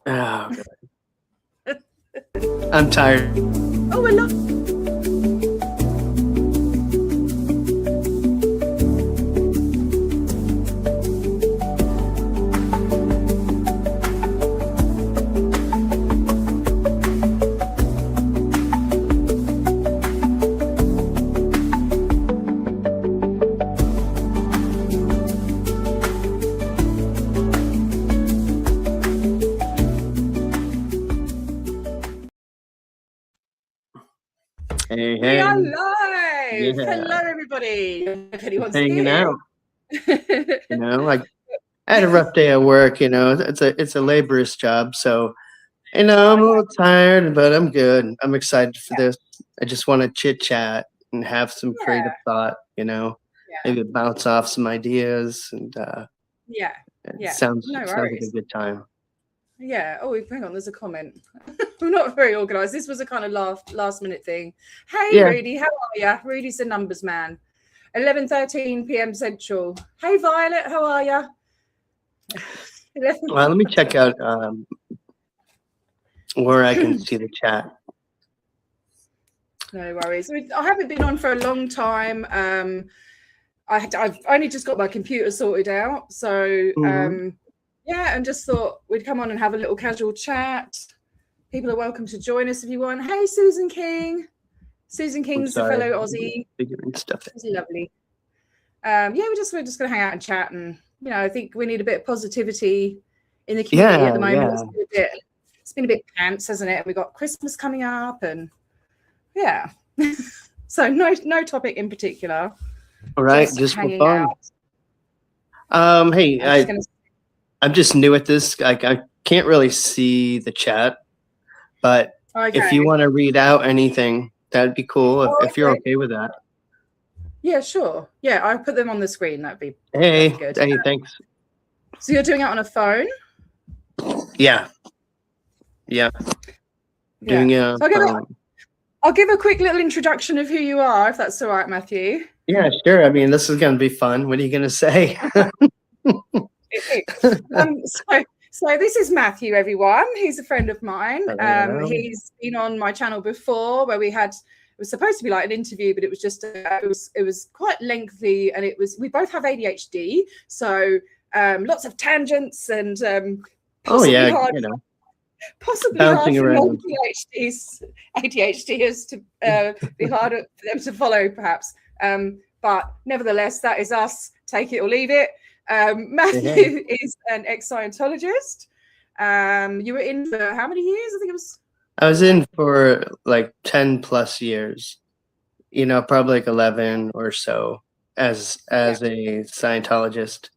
Oh, God. I'm tired. Oh, I love. Hey, We are hey. live. Hello, Yeah. everybody. If anyone's Hanging here. out. I had a rough day at work, it's a laborious job. So, I'm a little tired, but I'm good. I'm excited for Yeah, this. I just want to chit chat and have some yeah, creative thought, yeah, maybe bounce off some ideas and yeah, it yeah. sounds No sounds like a worries. good time. Yeah. Oh, hang on. There's a comment. I'm not very organised. This was a kind of last minute thing. Hey, Yeah. Rudy. How are you? Rudy's the numbers man. 11:13 p.m. Central. Hey, Violet. How are you? Well, let me check out where I can see the chat. No worries. I haven't been on for a long time. I've only just got my computer sorted out, so Mm-hmm. yeah, and just thought we'd come on and have a little casual chat. People are welcome to join us if you want. Hey, Susan King. Susan I'm King's a sorry. fellow I'm Aussie. figuring stuff She's lovely. Yeah, we're just going to hang out and chat, and I think we need a bit of positivity in the community at Yeah, the moment. yeah. It's been a bit pants, hasn't it? We've got Christmas coming up, and yeah. So no topic in particular. All right, just for Hanging fun. out. Hey, I'm just going to. I'm just new at this. I can't really see the chat, but if you Okay. want to read out anything, that'd be cool. Oh, If you're okay. okay with that. Yeah, sure. Yeah, I'll put them on the screen. That'd be Hey, good. hey, thanks. So you're doing it on a phone? Yeah, yeah. Yeah. Doing a So I'll give a quick little introduction of who you are, if that's all right, Matthew. Yeah, sure. I mean, this is gonna be fun. What are you gonna say? So this is Matthew, everyone. He's a friend of mine. Hello. He's been on my channel before, where it was supposed to be like an interview, but it was just it was quite lengthy, and we both have ADHD, so lots of tangents and Oh possibly yeah, hard bouncing for around. ADHDers to be harder for them to follow, perhaps. But nevertheless, that is us. Take it or leave it. Matthew is an ex-Scientologist. You were in for how many years? I think it was. I was in for like 10 plus years. Probably like 11 or so as a Scientologist.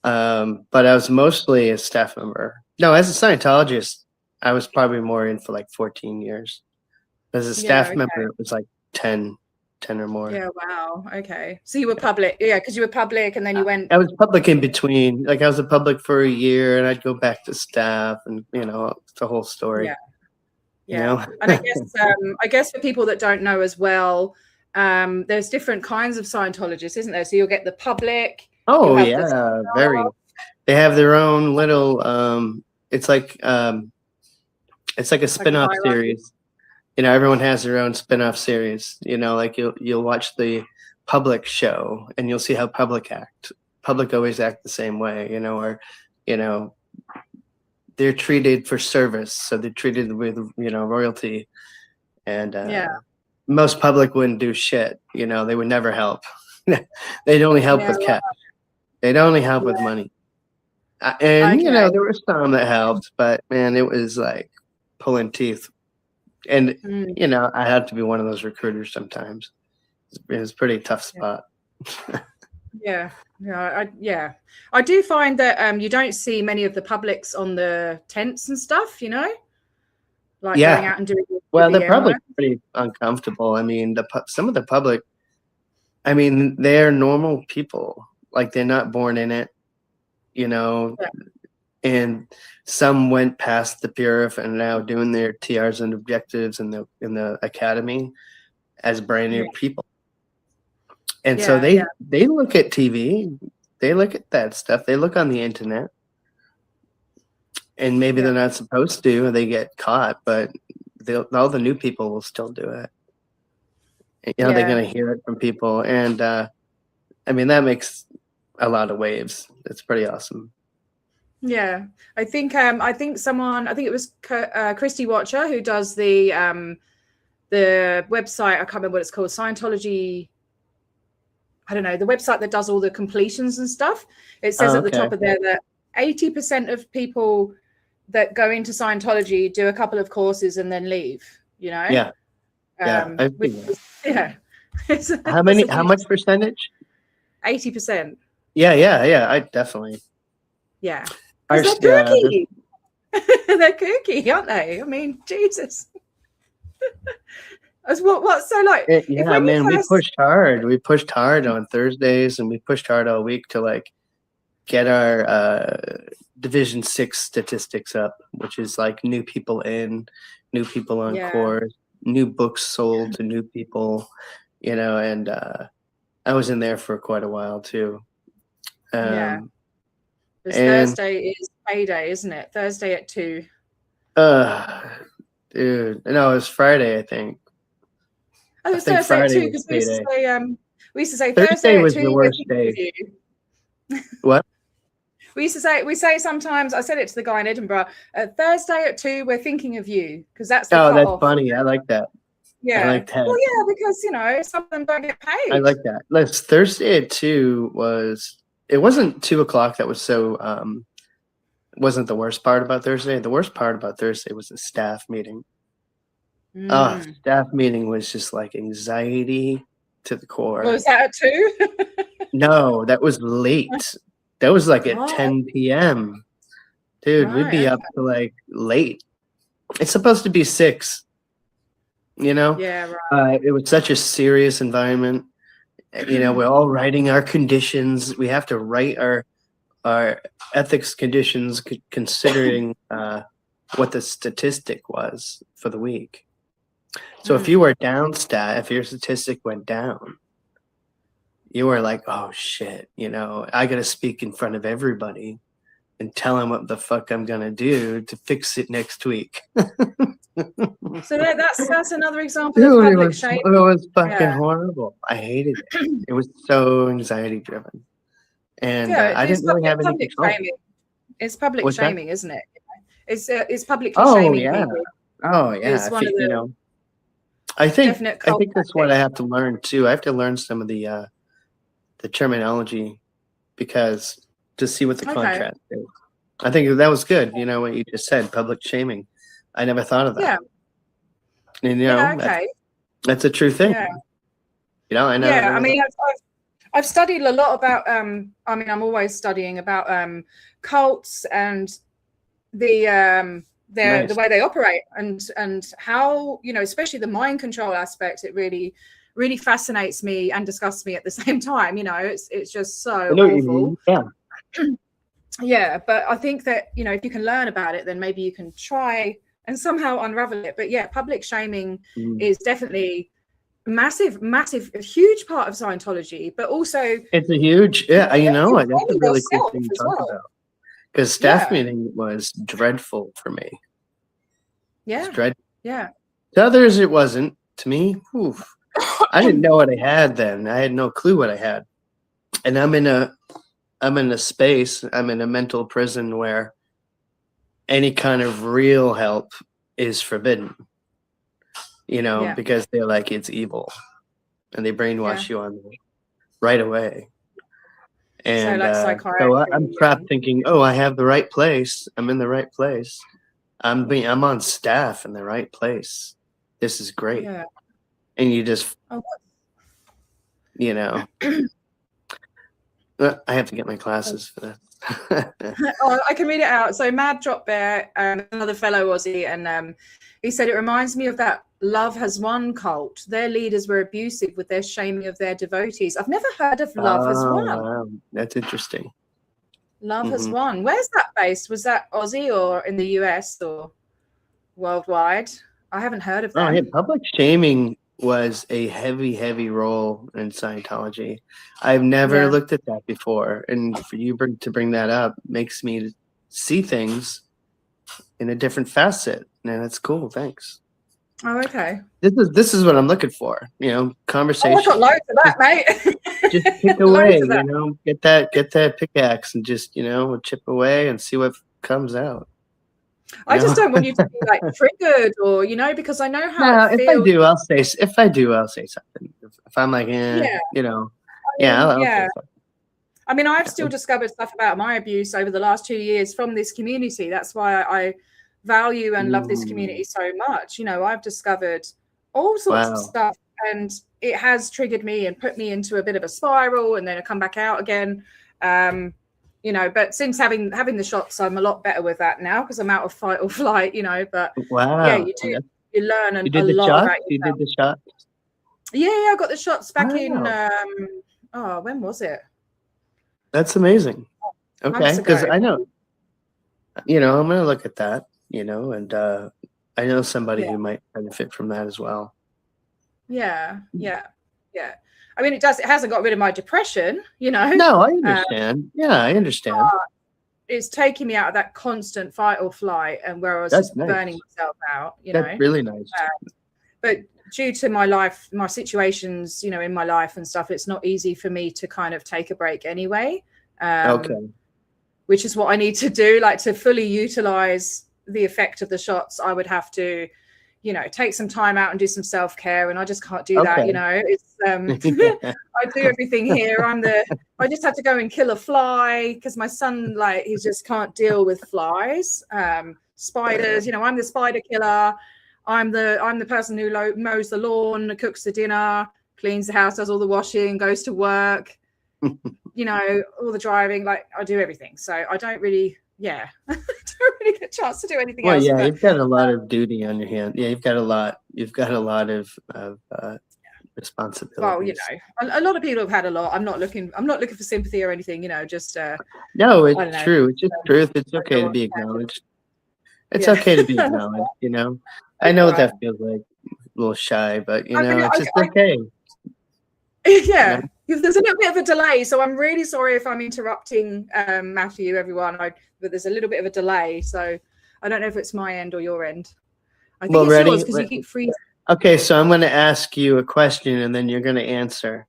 But I was mostly a staff member. No, as a Scientologist, I was probably more in for like 14 years. As a staff member, it was like 10 or more. Yeah, wow. Okay. So you were public. Yeah, because you were public and then you went. I was public in between. Like I was a public for a year and I'd go back to staff and, it's a whole story. Yeah. Yeah. And I guess for people that don't know as well, there's different kinds of Scientologists, isn't there? So you'll get the public. Oh yeah, very. They have their own little it's like a spin-off series. Everyone has their own spin-off series. Like you'll watch the public show and you'll see how public act. Public always act the same way, or they're treated for service, so they're treated with royalty, and most public wouldn't do shit. They would never help. They'd only help with cash. They'd only help with money. And there were some that helped, but man, it was like pulling teeth. And I had to be one of those recruiters sometimes. It was a pretty tough spot. Yeah. I do find that you don't see many of the publics on the tents and stuff, like going out and doing. Well, they're probably pretty uncomfortable. I mean, some of the public, I mean, they're normal people. Like they're not born in it, and some went past the PURF and now doing their TRs and objectives in the academy as brand new people. And so they look at TV, they look at that stuff, they look on the internet, and maybe they're not supposed to, they get caught, but all the new people will still do it. You know, they're going to hear it from people. And I mean, that makes a lot of waves. It's pretty awesome. Yeah, I think someone, I think it was Christy Watcher, who does the website, I can't remember what it's called, Scientology, I don't know, the website that does all the completions and stuff. It says at the top of there that 80% of people that go into Scientology do a couple of courses and then leave, you know? Yeah. How much percentage? 80%. Yeah. I definitely. Yeah. They're kooky. They're kooky, aren't they? I mean, Jesus. What? So like, yeah, man, we pushed hard. We pushed hard on Thursdays, and we pushed hard all week to like get our Division 6 statistics up, which is like new people in, new people on course, new books sold to new people, you know. And I was in there for quite a while too. Thursday is payday, isn't it? Thursday at 2. Dude, no, it was Friday, I think. Oh, it was Thursday at 2 because we used to say Thursday was 2 the worst day. What? We say sometimes, I said it to the guy in Edinburgh, Thursday at 2, we're thinking of you, because that's the that's funny. I like that. Yeah. I like that. Well, yeah, because, you know, some of them don't get paid. I like that. Thursday at 2 it wasn't 2 o'clock that was so, wasn't the worst part about Thursday. The worst part about Thursday was the staff meeting. Staff meeting was just like anxiety to the core. Was that at 2? No, that was late. That was like at 10 p.m. Dude, we'd be up to like late. It's supposed to be 6. You know? Yeah, right. It was such a serious environment. You know, we're all writing our conditions. We have to write our ethics conditions considering what the statistic was for the week. So if you were down if your statistic went down, you were like, oh shit, you know, I got to speak in front of everybody and tell them what the fuck I'm going to do to fix it next week. So that's another example of public shaming. It was fucking horrible. I hated it. It was so anxiety driven. And I didn't really have any control. It's public shaming, isn't it? It's publicly shaming people. Oh yeah. It's one of the, you know, I think that's what I have to learn too. I have to learn some of the terminology because to see what the contrast is. I think that was good. You know what you just said, public shaming. I never thought of that. Yeah. And you know, that's a true thing. Yeah. You know, I know. Yeah, I mean, I've studied a lot about. I mean, I'm always studying about cults and the way they operate and how, you know, especially the mind control aspect. It really fascinates me and disgusts me at the same time. You know, it's just so awful. Yeah. Yeah, but I think that, you know, if you can learn about it, then maybe you can try and somehow unravel it. But yeah, public shaming is definitely a huge part of Scientology, but also it's a huge, you know, that's a really cool thing to talk about. Because staff meeting was dreadful for me. Yeah. It's dreadful. Yeah. To others, it wasn't. To me, I didn't know what I had then. I had no clue what I had. And I'm in a space, I'm in a mental prison where any kind of real help is forbidden, you know, because they're like, it's evil and they brainwash you on right away. And so I'm trapped thinking, oh, I have the right place. I'm in the right place. I'm on staff in the right place. This is great. Yeah. And you just, you know, I have to get my classes for that. I can read it out. So Mad Drop Bear, another fellow Aussie, and he said, it reminds me of that Love Has Won cult. Their leaders were abusive with their shaming of their devotees. I've never heard of Love Has Won. Wow. That's interesting. Love Has Won. Where's that based? Was that Aussie or in the US or worldwide? I haven't heard of that. Oh, yeah, public shaming was a heavy role in Scientology. I've never looked at that before, and for you to bring that up makes me see things in a different facet, and that's cool. Thanks. Oh, okay. This is what I'm looking for. Conversation. Oh, I got loads of that, mate. Just pick away. Get that pickaxe and just chip away and see what comes out. I just don't want you to be like triggered, or because I know how. No, if I do, I'll say something. If I'm like, I'll say something. I mean, I've still discovered stuff about my abuse over the last 2 years from this community. That's why I value and love this community so much. I've discovered all sorts of stuff, and it has triggered me and put me into a bit of a spiral, and then I come back out again. But since having the shots, I'm a lot better with that now because I'm out of fight or flight. But yeah, you do. You learn a lot about yourself. You did the shot? Yeah, I got the shots back in. When was it? That's amazing. Okay, because I know, I'm going to look at that, and I know somebody who might benefit from that as well. Yeah. I mean, it hasn't got rid of my depression, No, I understand. I understand. It's taking me out of that constant fight or flight, and where I was just burning myself out. That's really nice. But due to my situations, in my life and stuff, it's not easy for me to kind of take a break anyway. Which is what I need to do, like to fully utilize the effect of the shots. I would have to, take some time out and do some self-care, and I just can't do that. It's I do everything here. I just had to go and kill a fly because my son, he just can't deal with flies, spiders. I'm the spider killer. I'm the person who mows the lawn, cooks the dinner, cleans the house, does all the washing, goes to work, all the driving. I do everything. So I don't really, I don't really get a chance to do anything else. Well, you've got a lot of duty on your hand. Yeah, you've got a lot of responsibilities. Well, a lot of people have had a lot. I'm not looking for sympathy or anything. Just no, it's true. It's just truth. It's okay to be acknowledged. It's okay to be acknowledged. I know what that feels like, a little shy, but it's just okay. Yeah, there's a little bit of a delay, so I'm really sorry if I'm interrupting, Matthew, everyone. But there's a little bit of a delay, so I don't know if it's my end or your end. I think it's yours because you keep freezing. Okay, so I'm going to ask you a question, and then you're going to answer.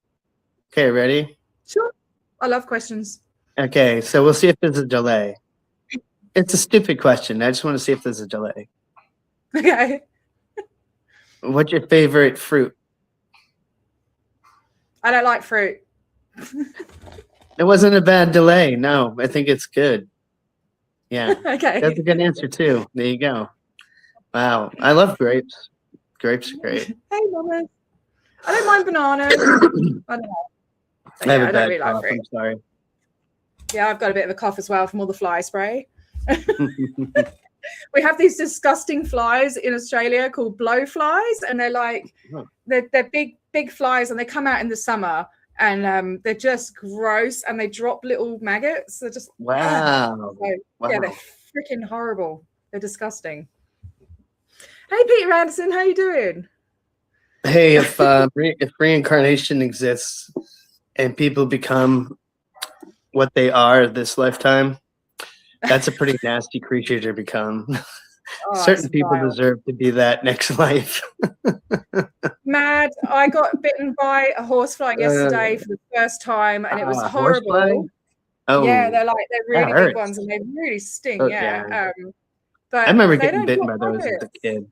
Okay, ready? Sure. I love questions. Okay, so we'll see if there's a delay. It's a stupid question. I just want to see if there's a delay. Okay. What's your favorite fruit? I don't like fruit. It wasn't a bad delay. No, I think it's good. Yeah. Okay. That's a good answer too. There you go. Wow. I love grapes. Grapes are great. Hey, Mama. I don't mind bananas. I don't know. I have a bad cough. I'm sorry. Yeah, I've got a bit of a cough as well from all the fly spray. We have these disgusting flies in Australia called blowflies, and they're big flies, and they come out in the summer, and they're just gross, and they drop little maggots. They're just wow. Yeah, they're freaking horrible. They're disgusting. Hey, Peter Anderson, how you doing? Hey, if reincarnation exists and people become what they are this lifetime, that's a pretty nasty creature to become. Certain people deserve to be that next life. Mad. I got bitten by a horsefly yesterday for the first time, and it was horrible. Horsefly? Oh, yeah, they're really big ones, and they really sting. But I remember getting bitten by those as a kid.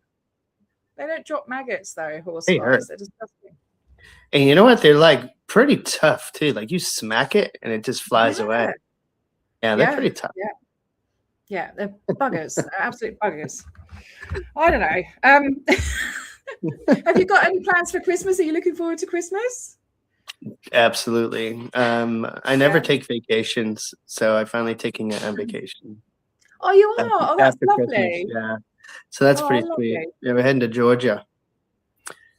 They don't drop maggots though. Horseflies. They're disgusting. And you know what? They're pretty tough too. You smack it and it just flies away. Yeah, they're pretty tough. Yeah, they're buggers. They're absolute buggers. I don't know. Have you got any plans for Christmas? Are you looking forward to Christmas? Absolutely. I never take vacations, so I'm finally taking a vacation. Oh, you are? Oh, that's lovely. Christmas, yeah. So that's pretty sweet. Yeah, we're heading to Georgia.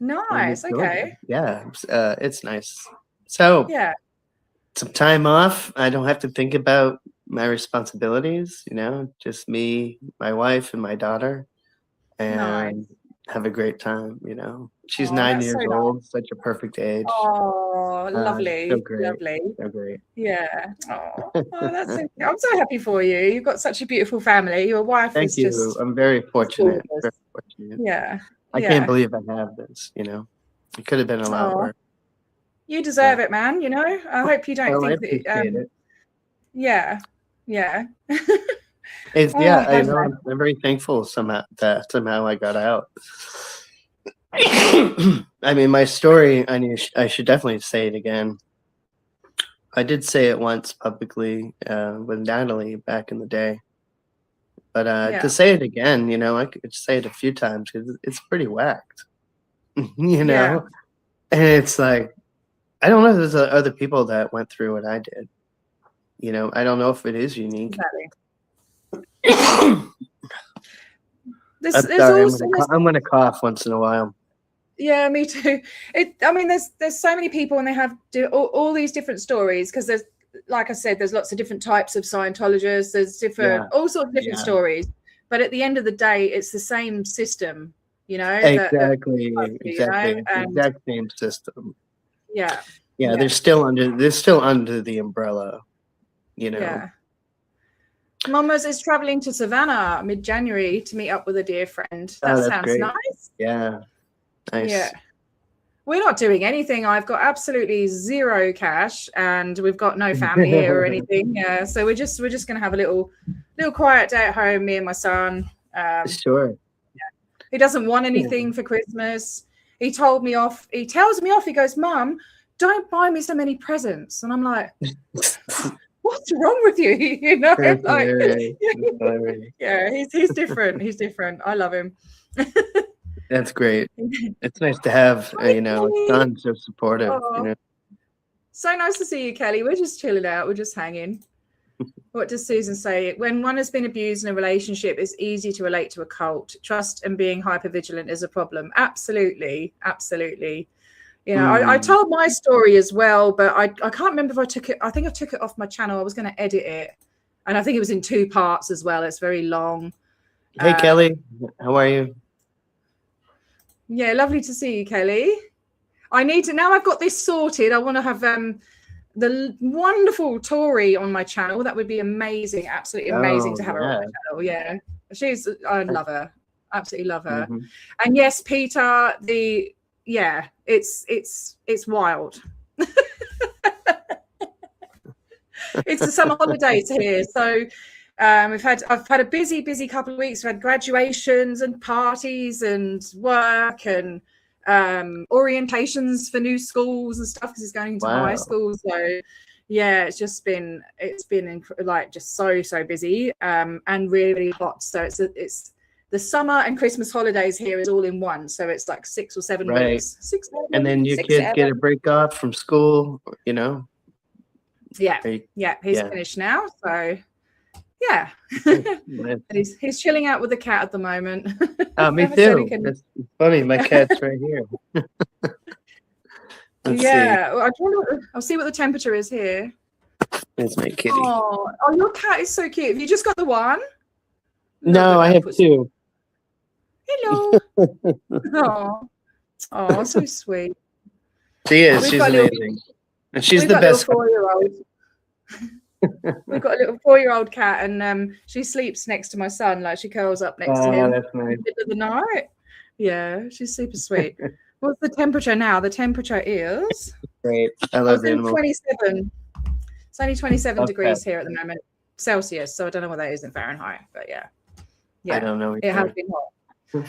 Nice. Okay. Yeah, it's nice. So some time off. I don't have to think about my responsibilities, just me, my wife, and my daughter, and have a great time, She's Oh, 9 that's years so nice. old, such a perfect age. Oh, lovely, So great. lovely. So great. Yeah. Oh, that's so, I'm so happy for you. You've got such a beautiful family. Your wife Thank is you. just I'm very fortunate. gorgeous. Very fortunate. Yeah. I can't believe I have this, you know. It could have been a lot worse. You deserve it, man. You know, I hope you don't think I appreciate it. Yeah. Yeah. I know I'm very thankful somehow I got out. I mean, my story, I should definitely say it again. I did say it once publicly with Natalie back in the day. But to say it again, you know, I could say it a few times because it's pretty whacked, you know? And it's like, I don't know if there's other people that went through what I did. You know, I don't know if it is unique. I'm going to cough once in a while. Yeah, me too. I mean, there's so many people and they have all these different stories because there's, like I said, there's lots of different types of Scientologists. There's all sorts of different stories. But at the end of the day, it's the same system, you know? Exactly. Exact same system. Yeah. Yeah, they're still under the umbrella, you know. Yeah. Mama's is traveling to Savannah mid-January to meet up with a dear friend. That sounds great. Nice. Yeah. Nice. Yeah. We're not doing anything. I've got absolutely zero cash and we've got no family here or anything. Yeah. So we're just going to have a little quiet day at home, me and my son. Sure. Yeah. He doesn't want anything for Christmas. He tells me off. He goes, Mum, don't buy me so many presents. And I'm like, what's wrong with you? You know, yeah, he's different. He's different. I love him. That's great. It's nice to have, you know, a son so supportive. You know? So nice to see you, Kelly. We're just chilling out. We're just hanging. What does Susan say? When one has been abused in a relationship, it's easy to relate to a cult. Trust and being hypervigilant is a problem. Absolutely. Absolutely. You know, I told my story as well, but I can't remember if I took it. I think I took it off my channel. I was going to edit it. And I think it was in 2 parts as well. It's very long. Hey, Kelly. How are you? Yeah, lovely to see you, Kelly. Now I've got this sorted. I want to have the wonderful Tori on my channel. That would be amazing. Absolutely amazing to have her on my channel. Yeah. I love her. Absolutely love her. Mm-hmm. And yes, Peter, it's wild. It's the summer holidays here, so I've had a busy couple of weeks. We've had graduations and parties and work and orientations for new schools and stuff because he's going into high school. So yeah, it's been like just so busy and really, really hot. So it's the summer and Christmas holidays here is all in one. So it's like 6 or 7 weeks. 6, 7, and then your kids get a break off from school, you know? Yeah. He's finished now. So yeah. he's chilling out with the cat at the moment. Oh, me too. That's funny. My cat's right here. I'll see what the temperature is here. There's my kitty. Oh, your cat is so cute. Have you just got the one? No, I have 2. Hello. Oh, so sweet. She is. She's amazing. And she's the best. 4-year-old. We've got a little 4-year-old cat, and she sleeps next to my son. Like she curls up next to him that's nice. in the middle of the night. Yeah, she's super sweet. What's the temperature now? The temperature is great. I love the animals. 27. It's only 27 degrees here at the moment, Celsius. So I don't know what that is in Fahrenheit, but yeah. I don't know. It has been hot.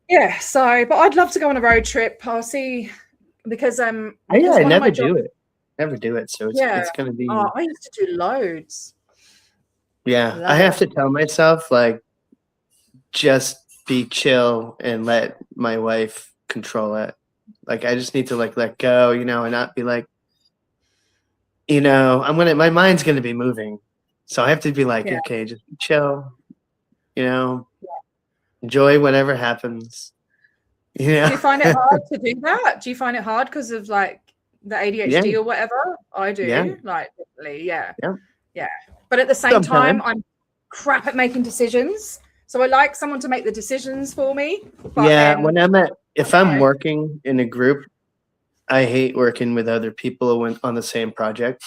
Yeah. So, but I'd love to go on a road trip. I'll see because I never do it. Never do it. So it's going to be. Oh, I used to do loads. Yeah, I have to tell myself like, just be chill and let my wife control it. Like I just need to like let go, you know, and not be like, you know, my mind's gonna be moving, so I have to be like, okay, just chill, you know, enjoy whatever happens. You know? Do you find it hard to do that? Do you find it hard because of like the ADHD or whatever? I do. Like definitely, yeah. But at the same time, I'm crap at making decisions. So I like someone to make the decisions for me. But when I'm if I'm working in a group, I hate working with other people on the same project.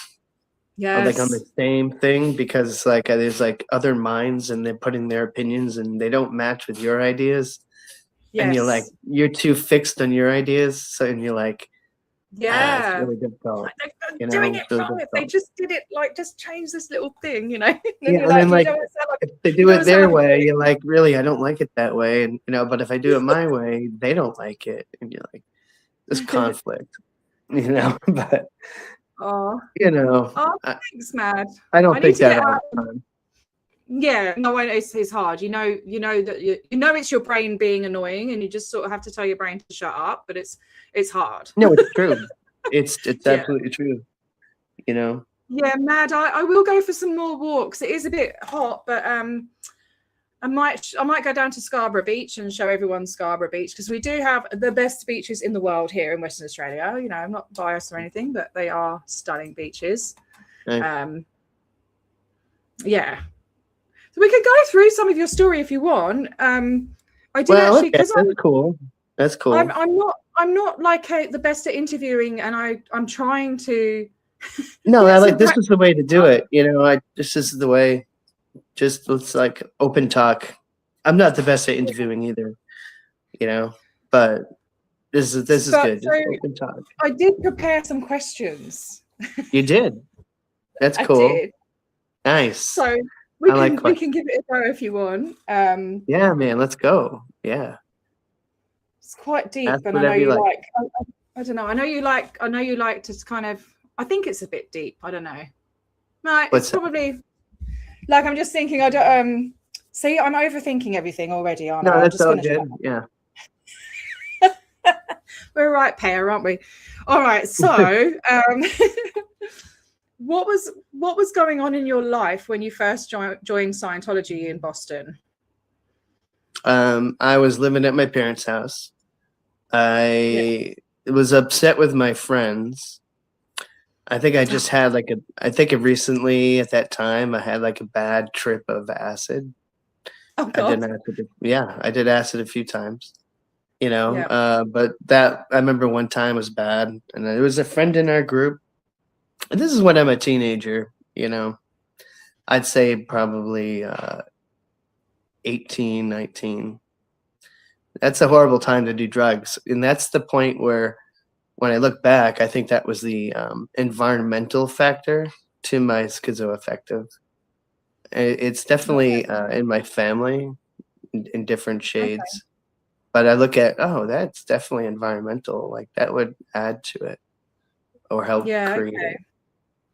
Or like on the same thing, because it's like there's like other minds and they're putting their opinions and they don't match with your ideas. And you're too fixed on your ideas. So, and you're like, it's really difficult. Like they're doing it wrong. If they just did it, like, just change this little thing, and then if they do it their way, you're like, really, I don't like it that way. And, but if I do it my way, they don't like it. And you're like, this conflict, but. Oh, thanks, Mad. I don't think that all the time. Yeah, no, it's hard. You know that it's your brain being annoying, and you just sort of have to tell your brain to shut up. But it's hard. No, it's true. It's absolutely true. Yeah, Mad. I will go for some more walks. It is a bit hot, but I might go down to Scarborough Beach and show everyone Scarborough Beach, because we do have the best beaches in the world here in Western Australia. I'm not biased or anything, but they are stunning beaches. Nice. Yeah. So we could go through some of your story if you want. That's cool. That's cool. I'm not like the best at interviewing, and I'm trying to. No, this is the way to do it. This is the way. Just let's like open talk. I'm not the best at interviewing either, but this is good. Just open talk. I did prepare some questions. You did. That's cool. I did. Nice. So we can give it a go if you want. Yeah, man, let's go. Yeah. It's quite deep, and I know you like. I don't know. I know you like to kind of. I think it's a bit deep. I don't know. No, it's probably. Like, I'm just thinking, I don't see, I'm overthinking everything already, aren't I? No, that's all good. Yeah. We're a right pair, aren't we? All right. So what was going on in your life when you first joined Scientology in Boston? I was living at my parents' house. I was upset with my friends. I think I just had recently at that time I had like a bad trip of acid. Oh, God. I did acid a few times, but that I remember one time was bad, and there was a friend in our group, and this is when I'm a teenager, I'd say probably 18, 19. That's a horrible time to do drugs, and that's the point where. When I look back, I think that was the environmental factor to my schizoaffective. It's definitely in my family in different shades. Okay. But I look at, that's definitely environmental. Like that would add to it or help create it.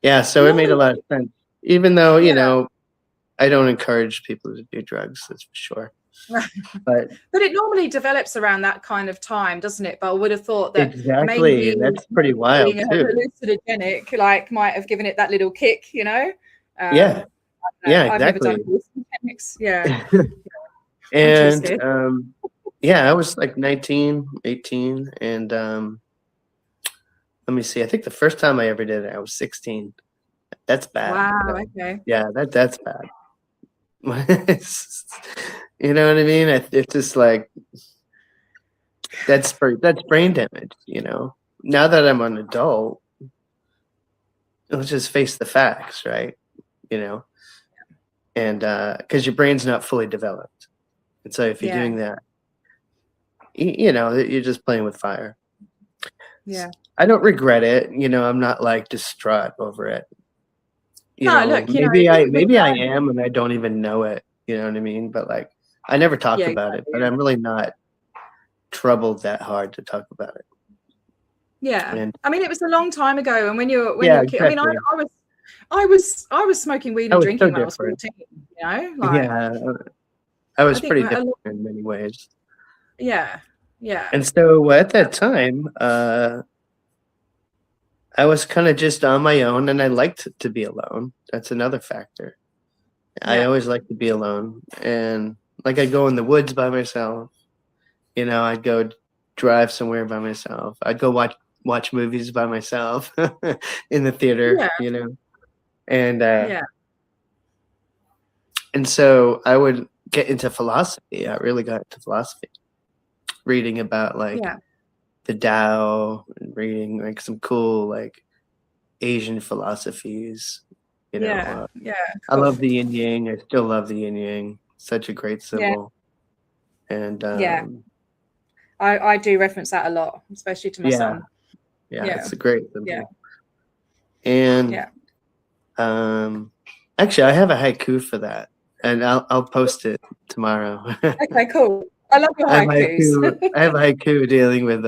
Yeah, so it made a lot of sense. Even though, I don't encourage people to do drugs, that's for sure. But it normally develops around that kind of time, doesn't it? But I would have thought that exactly that's pretty wild too. Hallucinogenic, like, might have given it that little kick, Yeah, exactly. Yeah. And I was like 19, 18, and let me see. I think the first time I ever did it, I was 16. That's bad. Wow. Okay. Yeah, that's bad. You know what I mean? It's just like that's brain damage. Now that I'm an adult, let's just face the facts, right? And because your brain's not fully developed, and so if you're doing that, you're just playing with fire. Yeah, I don't regret it. I'm not like distraught over it. Maybe I am, and I don't even know it. You know what I mean? But like. I never talked about it, but I'm really not troubled that hard to talk about it. Yeah, and, I mean, it was a long time ago, and when you're exactly. I mean, I was smoking weed and drinking when I was 14. I was pretty different in many ways. Yeah. And so at that time, I was kind of just on my own, and I liked to be alone. That's another factor. I always liked to be alone, and. Like I'd go in the woods by myself, I'd go drive somewhere by myself. I'd go watch movies by myself in the theater, and and so I would get into philosophy. I really got into philosophy, reading about like the Tao and reading like some cool like Asian philosophies. You know, I love the yin yang. I still love the yin yang. Such a great symbol. And I do reference that a lot, especially to my son. Yeah, it's a great symbol. And actually, I have a haiku for that, and I'll post it tomorrow. Okay, cool. I love your haikus. I have a haiku dealing with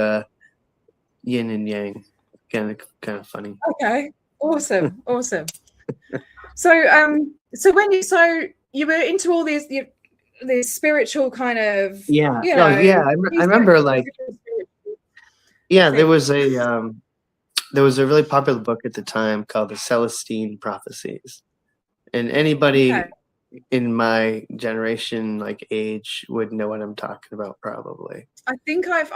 yin and yang. Kind of funny. Okay, awesome. So you were into all these spiritual kind of I remember like there was a really popular book at the time called the Celestine Prophecies, and anybody in my generation like age would know what I'm talking about probably. I think I've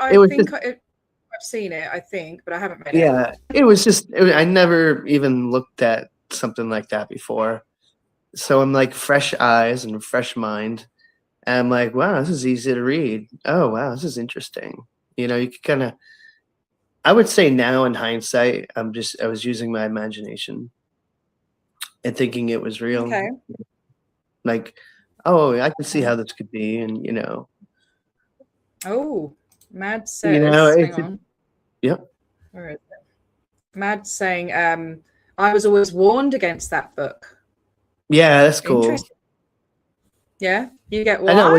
seen it, I think, but I haven't read it. Yeah, it was just I never even looked at something like that before, so I'm like fresh eyes and fresh mind. And I'm like, wow, this is easy to read. Oh, wow, this is interesting. You know, you could kind of, I would say now in hindsight, I was using my imagination and thinking it was real. Okay. Like, oh, I can see how this could be. And, you know. Oh, Mad says, hang on. Yep. Where is it? Mad saying, I was always warned against that book. Yeah, that's cool. Interesting. Yeah, you get why? I know.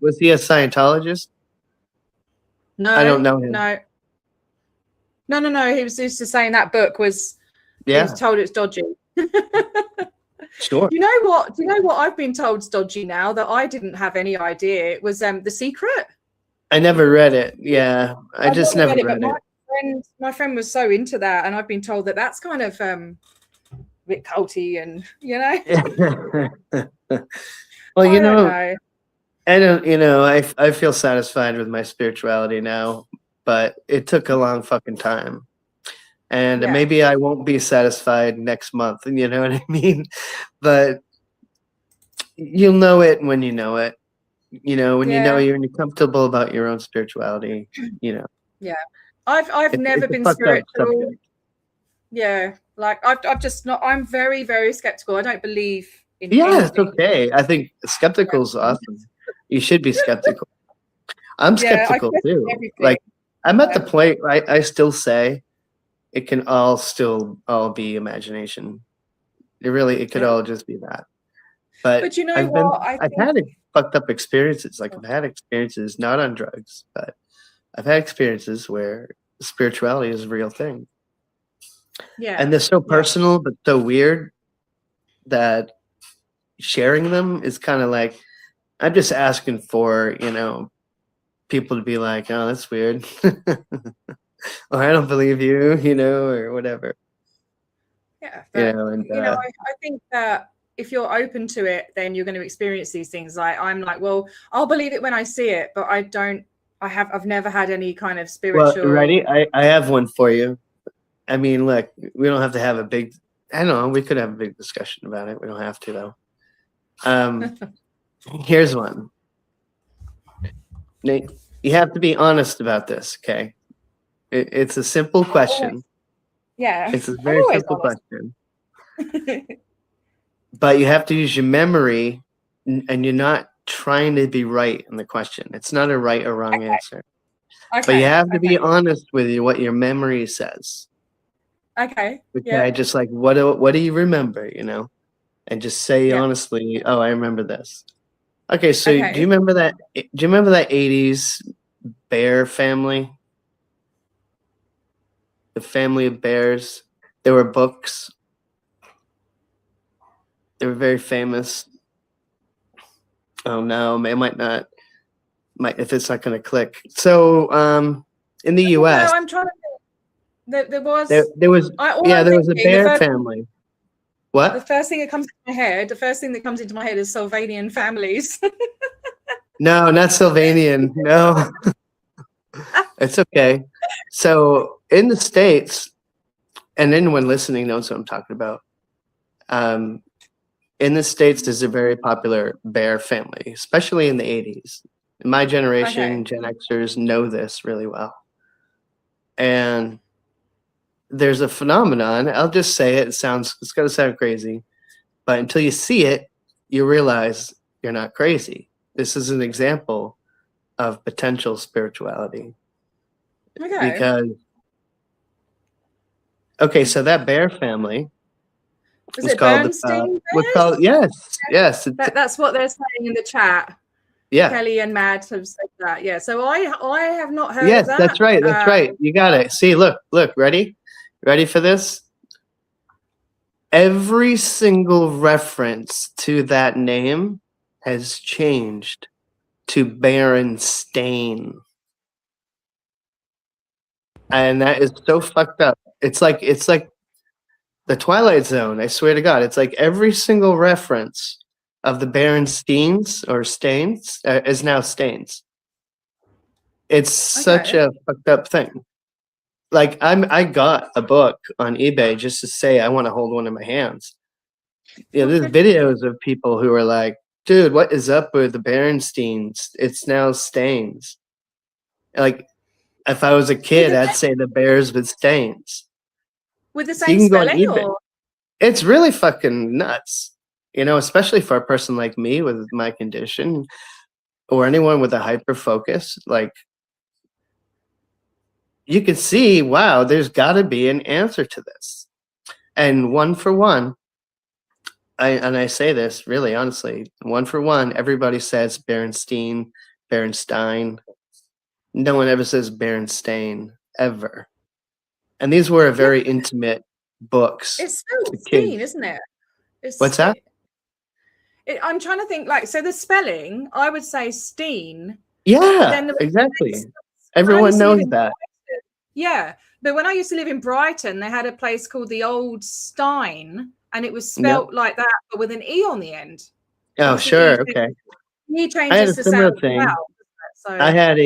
Was he a Scientologist? No, I don't know him. No. He was just saying that book was. He was told it's dodgy. Sure. You know what? Do you know what I've been told is dodgy now that I didn't have any idea? It was The Secret. I never read it. Yeah, I just never read it. My friend was so into that, and I've been told that that's kind of a bit culty, and you know. Well, you know, I don't, you know, I feel satisfied with my spirituality now, but it took a long fucking time. And maybe I won't be satisfied next month, and you know what I mean? But you'll know it when you know it. You know, when you know you're comfortable about your own spirituality, you know. Yeah. I've never been spiritual. Yeah. Like I've just not, I'm very, very skeptical. I don't believe in anything. It's okay. I think skeptical is awesome. You should be skeptical. I'm skeptical too. Everything. Like I'm at the point I still say it can all be imagination. It could all just be that. But you know what? I've had fucked up experiences. Like I've had experiences not on drugs, but I've had experiences where spirituality is a real thing. Yeah. And they're so personal but so weird that sharing them is kind of like I'm just asking for, you know, people to be like, oh, that's weird. Or I don't believe you, you know, or whatever. Yeah. But, I think that if you're open to it, then you're going to experience these things. Like I'm like, well, I'll believe it when I see it, but I've never had any kind of spiritual. Well, ready? I have one for you. I mean, look, we don't have to have I don't know, we could have a big discussion about it. We don't have to though. Here's one. Nate, you have to be honest about this, okay? It's a simple question. Yeah. It's a very simple question. But you have to use your memory, and you're not trying to be right in the question. It's not a right or wrong answer. Okay. But you have to be honest with what your memory says. Okay. Okay. Just like what do you remember? You know, and just say honestly, oh, I remember this. Okay. So do you remember that? Do you remember that '80s bear family? The family of bears. There were books. They were very famous. Oh no, it might not. If it's not going to click. So in the U.S., no, I'm trying to. There was. There was a bear family. What? The first thing that comes into my head. The first thing that comes into my head is Sylvanian families. No, not Sylvanian. No, it's okay. So in the States, and anyone listening knows what I'm talking about. In the States, there's a very popular bear family, especially in the 80s. My generation, Gen Xers, know this really well. And there's a phenomenon. I'll just say it. It's going to sound crazy, but until you see it, you realize you're not crazy. This is an example of potential spirituality. Okay. Because, so that bear family was called Bernstein bears? Yes. That's what they're saying in the chat. Yeah. Kelly and Matt have said that. Yeah. So I have not heard of that. That's right. That's right. You got it. See, look, ready? Ready for this? Every single reference to that name has changed to Berenstain. And that is so fucked up. It's like the Twilight Zone. I swear to God. It's like every single reference of the Berensteins or Stains is now Stains. It's such a fucked up thing. Like I got a book on eBay just to say I want to hold one in my hands. There's videos of people who are like, dude, what is up with the Berensteins? It's now Stains. Like, if I was a kid, I'd say the Bears with Stains. With the same spelling? Or? It's really fucking nuts. Especially for a person like me with my condition or anyone with a hyper focus, like, you can see, wow, there's got to be an answer to this. And one for one, I say this really honestly, one for one, everybody says Berenstein, Berenstein. No one ever says Berenstain, ever. And these were very intimate books. It's spelled Steen, isn't it? What's that? I'm trying to think, so the spelling, I would say Steen. Yeah, exactly. Everyone knows that. Yeah, but when I used to live in Brighton, they had a place called the Old Stein, and it was spelt like that, but with an E on the end. Oh, sure, okay. He changes the sound thing. well, so. I had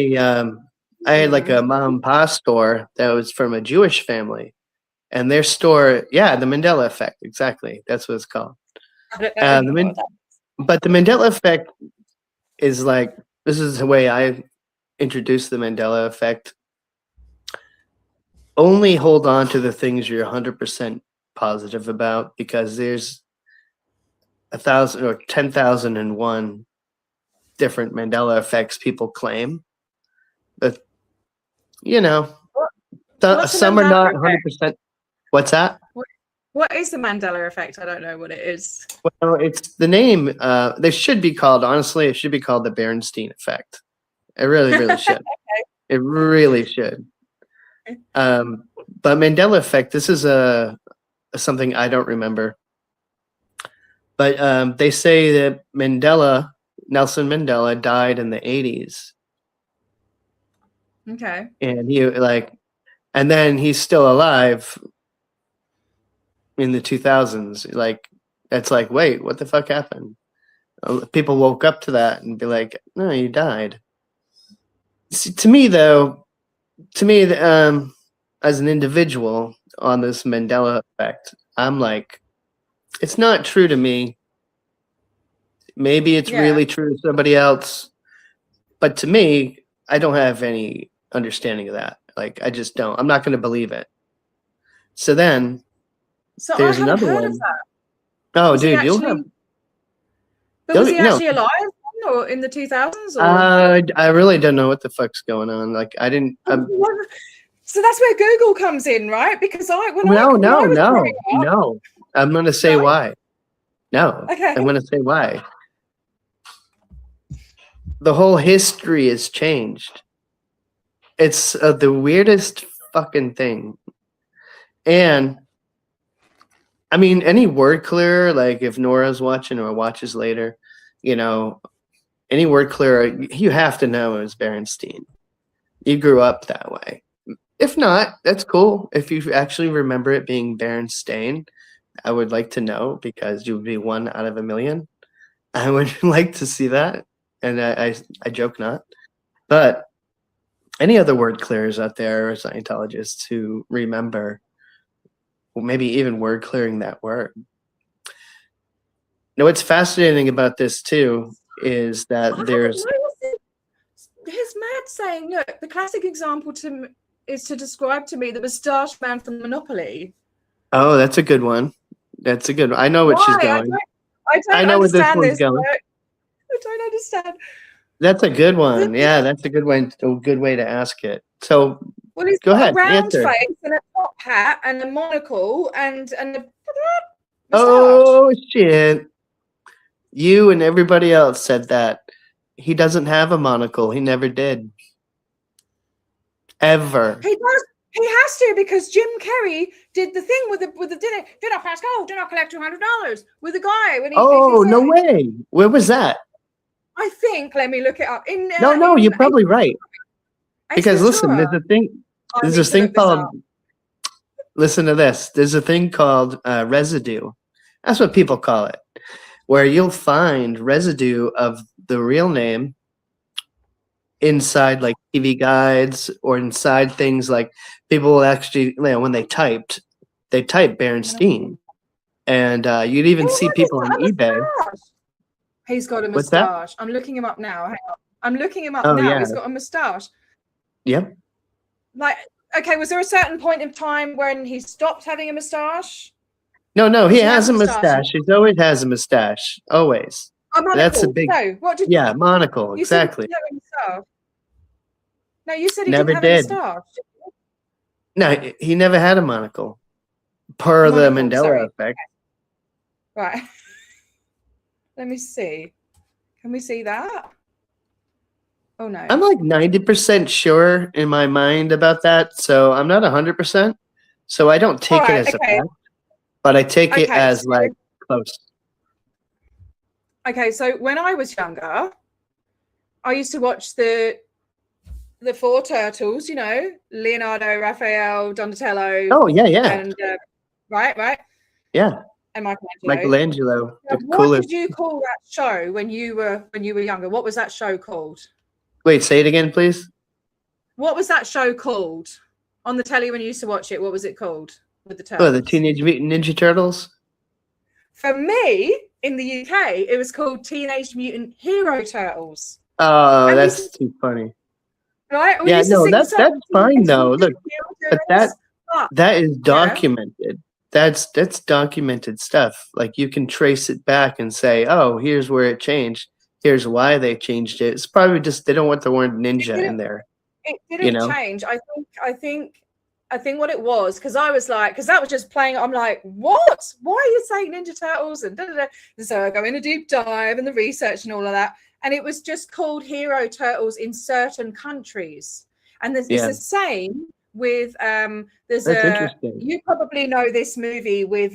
like a mom and pop store that was from a Jewish family, and their store, the Mandela Effect, exactly. That's what it's called. But the Mandela Effect is like, this is the way I introduced the Mandela Effect. Only hold on to the things you're 100% positive about, because there's 1,000 or 10,001 different Mandela effects people claim. But some are not 100%. What's that? What is the Mandela Effect? I don't know what it is. Well, it's the name. They should be called, honestly, it should be called the Berenstein Effect. It really, really should. Okay. It really should. But Mandela Effect, this is something I don't remember. But they say that Nelson Mandela died in the 80s. Okay. And then he's still alive in the 2000s. Like, it's like, wait, what the fuck happened? People woke up to that and be like, no, you died. See, to me, as an individual on this Mandela Effect, I'm like, it's not true to me. Maybe it's really true to somebody else. But to me, I don't have any understanding of that. Like, I just don't. I'm not going to believe it. So then, there's another one. Oh, dude, you'll have. But was he actually alive or in the 2000s? I really don't know what the fuck's going on. Like, I didn't. So that's where Google comes in, right? Because no. I'm going to say why. No. Okay. I'm going to say why. The whole history has changed. It's the weirdest fucking thing. And I mean, any word clearer, like if Nora's watching or watches later, any word clearer, you have to know it was Berenstein. You grew up that way. If not, that's cool. If you actually remember it being Berenstain, I would like to know, because you would be 1 out of 1,000,000. I would like to see that. And I joke not. But any other word clearers out there, or Scientologists who remember, well, maybe even word clearing that word. Now, what's fascinating about this too is that saying, look, the classic example is to describe to me the moustache man from Monopoly. Oh, that's a good one. That's a good one. I know what she's going. I don't know where this understand one's going. I don't understand. That's a good one. Yeah, that's a good way to ask it. So well, he's go got ahead, a round answer. face and a top hat and a monocle and a oh shit. You and everybody else said that. He doesn't have a monocle. He never did. Ever. He does. He has to, because Jim Carrey did the thing with the do not pass go, do not collect $200 with the guy when he. Oh, no way. Where was that? I think. Let me look it up. No, you're probably right. Because listen, there's a thing. There's this thing called. Listen to this. There's a thing called residue. That's what people call it, where you'll find residue of the real name inside like TV guides or inside things like people will actually, when they type Berenstein, and you'd even see people on eBay. He's got a mustache. I'm looking him up now. Hang on. I'm looking him up now. Yeah. He's got a mustache. Yep. Like, okay, was there a certain point in time when he stopped having a mustache? No, he has a mustache. He always has a mustache. Always. A monocle. That's a big. No, what did monocle. Exactly. No, you said he never didn't have a mustache. No, he never had a monocle. Per the Mandela effect. Right. Let me see. Can we see that? Oh no. I'm like 90% sure in my mind about that, so I'm not 100%. So I don't take it as a fact, but I take it as like close. Okay, so when I was younger, I used to watch the Four Turtles, you know, Leonardo, Raphael, Donatello. Oh yeah. And right. Yeah. And Michelangelo. What did you call that show when you were younger? What was that show called? Wait, say it again, please. What was that show called on the telly when you used to watch it? What was it called with the turtles? Oh, the Teenage Mutant Ninja Turtles. For me, in the UK, it was called Teenage Mutant Hero Turtles. Oh, and that's too funny. Right? Yeah, no, that's fine though. Look, but that is documented. Yeah. That's documented stuff. Like you can trace it back and say, oh, here's where it changed. Here's why they changed it. It's probably just they don't want the word ninja in there. It didn't change. I think what it was, because I was like, because that was just playing. I'm like, what? Why are you saying Ninja Turtles? And so I go in a deep dive and the research and all of that. And it was just called Hero Turtles in certain countries. And it's the same with there's you probably know this movie with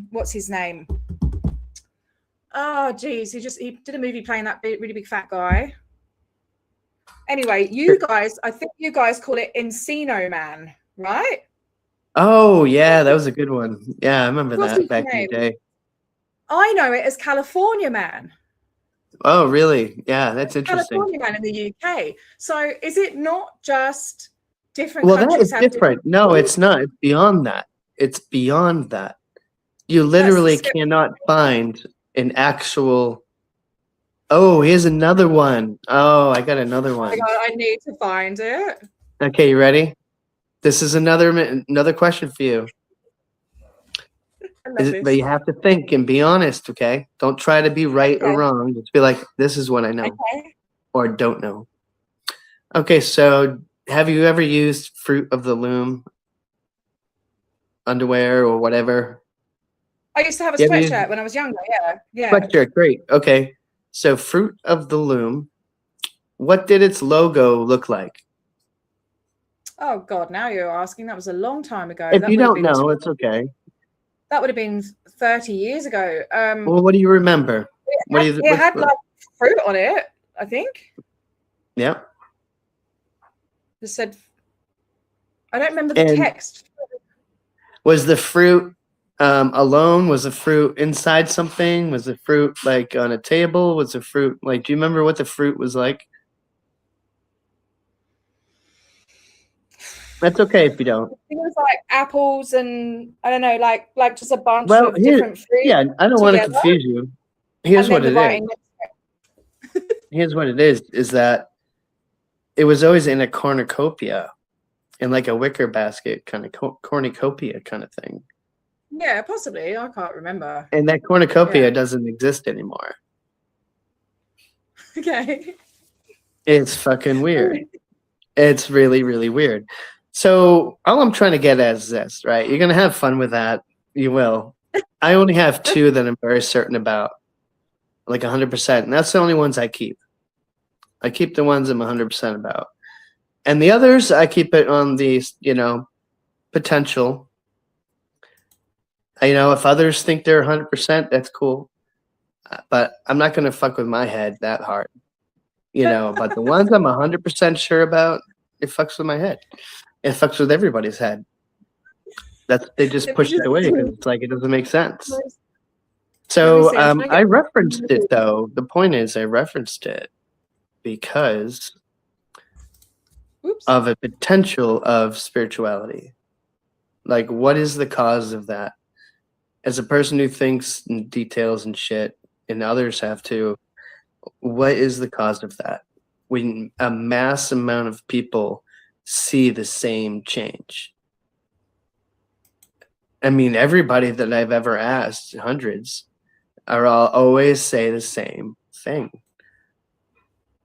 what's his name? Oh geez, he did a movie playing that really big fat guy. Anyway, I think you guys call it Encino Man, right? Oh yeah, that was a good one. Yeah, I remember that back in the day. I know it as California Man. Oh really? Yeah, that's interesting. California Man in the UK. So is it not just different? Well, that is different. No, it's not. It's beyond that. It's beyond that. You literally cannot find an actual. Oh, here's another one. Oh, I got another one. I need to find it. Okay, you ready? This is another question for you. But you have to think and be honest, okay? Don't try to be right or wrong. Just be like, this is what I know or don't know. Okay, so have you ever used Fruit of the Loom underwear or whatever? I used to have a sweatshirt when I was younger, yeah. Sweatshirt, great. Okay, so Fruit of the Loom, what did its logo look like? Oh, God, now you're asking. That was a long time ago. If you don't know, it's okay. That would have been 30 years ago. Well, what do you remember? It had like fruit on it, I think. Yeah. It said, I don't remember the text. Was the fruit alone? Was the fruit inside something? Was the fruit like on a table? Was the fruit like, do you remember what the fruit was like? That's okay if you don't. It was like apples and I don't know, like just a bunch of different fruit. Yeah, I don't want to confuse you. Here's what it is. Here's what it is that it was always in a cornucopia, in like a wicker basket kind of cornucopia kind of thing. Yeah, possibly. I can't remember. And that cornucopia doesn't exist anymore. Okay. It's fucking weird. It's really, really weird. So all I'm trying to get at is this, right? You're going to have fun with that. You will. I only have 2 that I'm very certain about, like 100%. And that's the only ones I keep. I keep the ones I'm 100% about. And the others, I keep it on the, potential. If others think they're 100%, that's cool. But I'm not going to fuck with my head that hard. But the ones I'm 100% sure about, it fucks with my head. It fucks with everybody's head. They just push it away because it's like it doesn't make sense. So I referenced it though. The point is I referenced it because of a potential of spirituality. Like, what is the cause of that? As a person who thinks in details and shit, and others have to, what is the cause of that? When a mass amount of people see the same change. I mean, everybody that I've ever asked, hundreds, are all always say the same thing.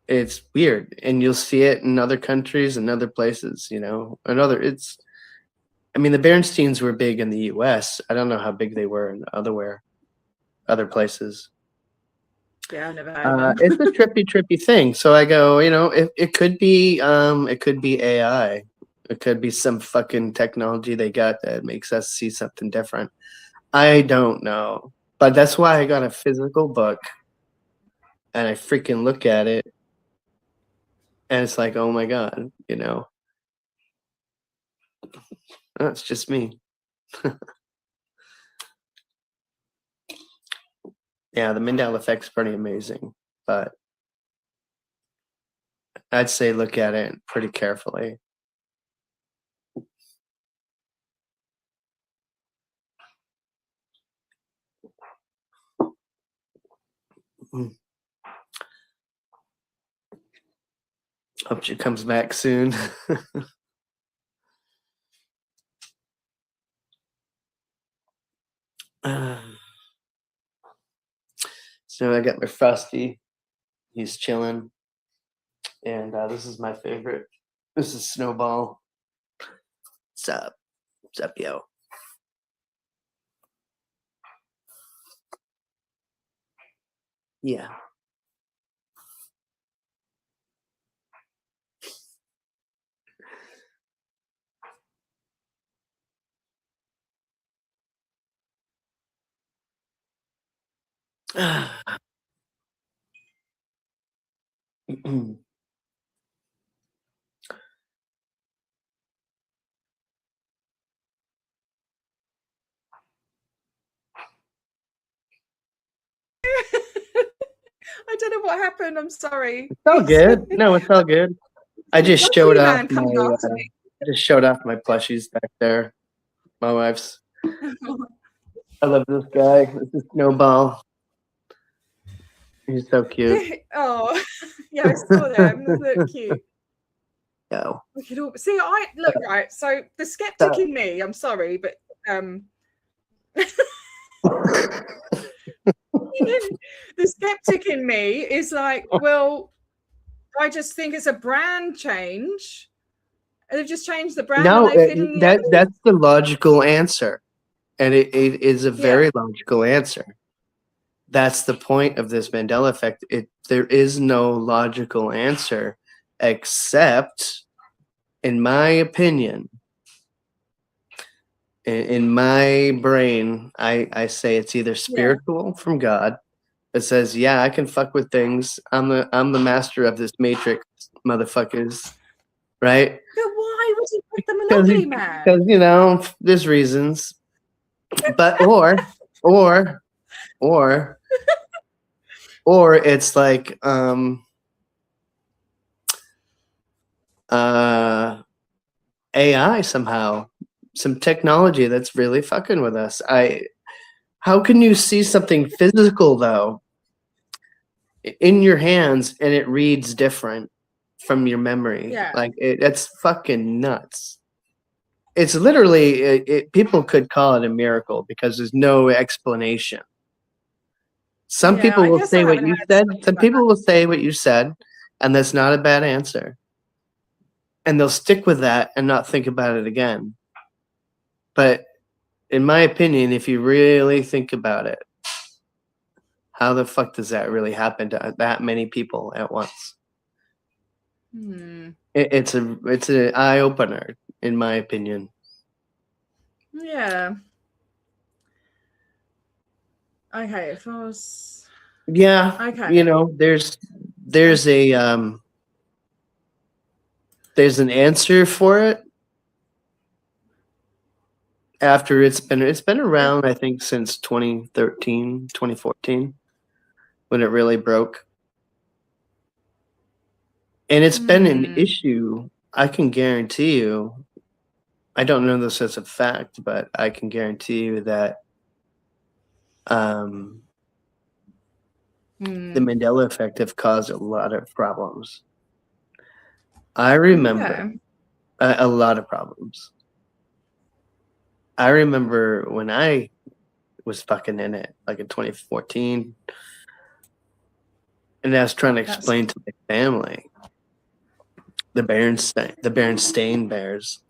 It's weird, and you'll see it in other countries and other places. The Berensteins were big in the U.S. I don't know how big they were in other places. Yeah, I've never heard it's a trippy thing. So I go, it could be AI. It could be some fucking technology they got that makes us see something different. I don't know. But that's why I got a physical book and I freaking look at it and it's like, oh my God, Oh, it's just me. Yeah, the Mandela effect's pretty amazing, but I'd say look at it pretty carefully. Hope she comes back soon. So I got my Frosty. He's chilling. And this is my favorite. This is Snowball. What's up? What's up, yo? Yeah. I don't know what happened. I'm sorry. It's all good. No, it's all good. I just showed off my plushies back there. My wife's. I love this guy. This is Snowball. He's so cute. Oh, yeah, I saw them. They're cute. Yo. We could all see. I look right. So the skeptic in me. I'm sorry, but the skeptic in me is like, well, I just think it's a brand change. They've just changed the brand. No, that's the logical answer, and it is a very logical answer. That's the point of this Mandela effect. There is no logical answer, except, in my opinion, in my brain, I say it's either spiritual from God that says, yeah, I can fuck with things. I'm the master of this matrix, motherfuckers, right? But why would you put the Monopoly Man? Because there's reasons. But or it's like AI somehow, some technology that's really fucking with us. How can you see something physical though in your hands and it reads different from your memory. Yeah. Like that's fucking nuts. It's literally people could call it a miracle because there's no explanation. Some people will say what you said. Some people will say what you said, and that's not a bad answer. And they'll stick with that and not think about it again. But in my opinion, if you really think about it, how the fuck does that really happen to that many people at once? It's an eye opener, in my opinion. Yeah. Okay, if I was. Yeah. Okay. You know, there's an answer for it. After it's been around, I think, since 2013, 2014, when it really broke. And it's been an issue. I can guarantee you, I don't know this as a fact, but I can guarantee you that the Mandela effect have caused a lot of problems. I remember a lot of problems. I remember when I was fucking in it, like in 2014, and I was trying to explain to my family the Berenstain Bears.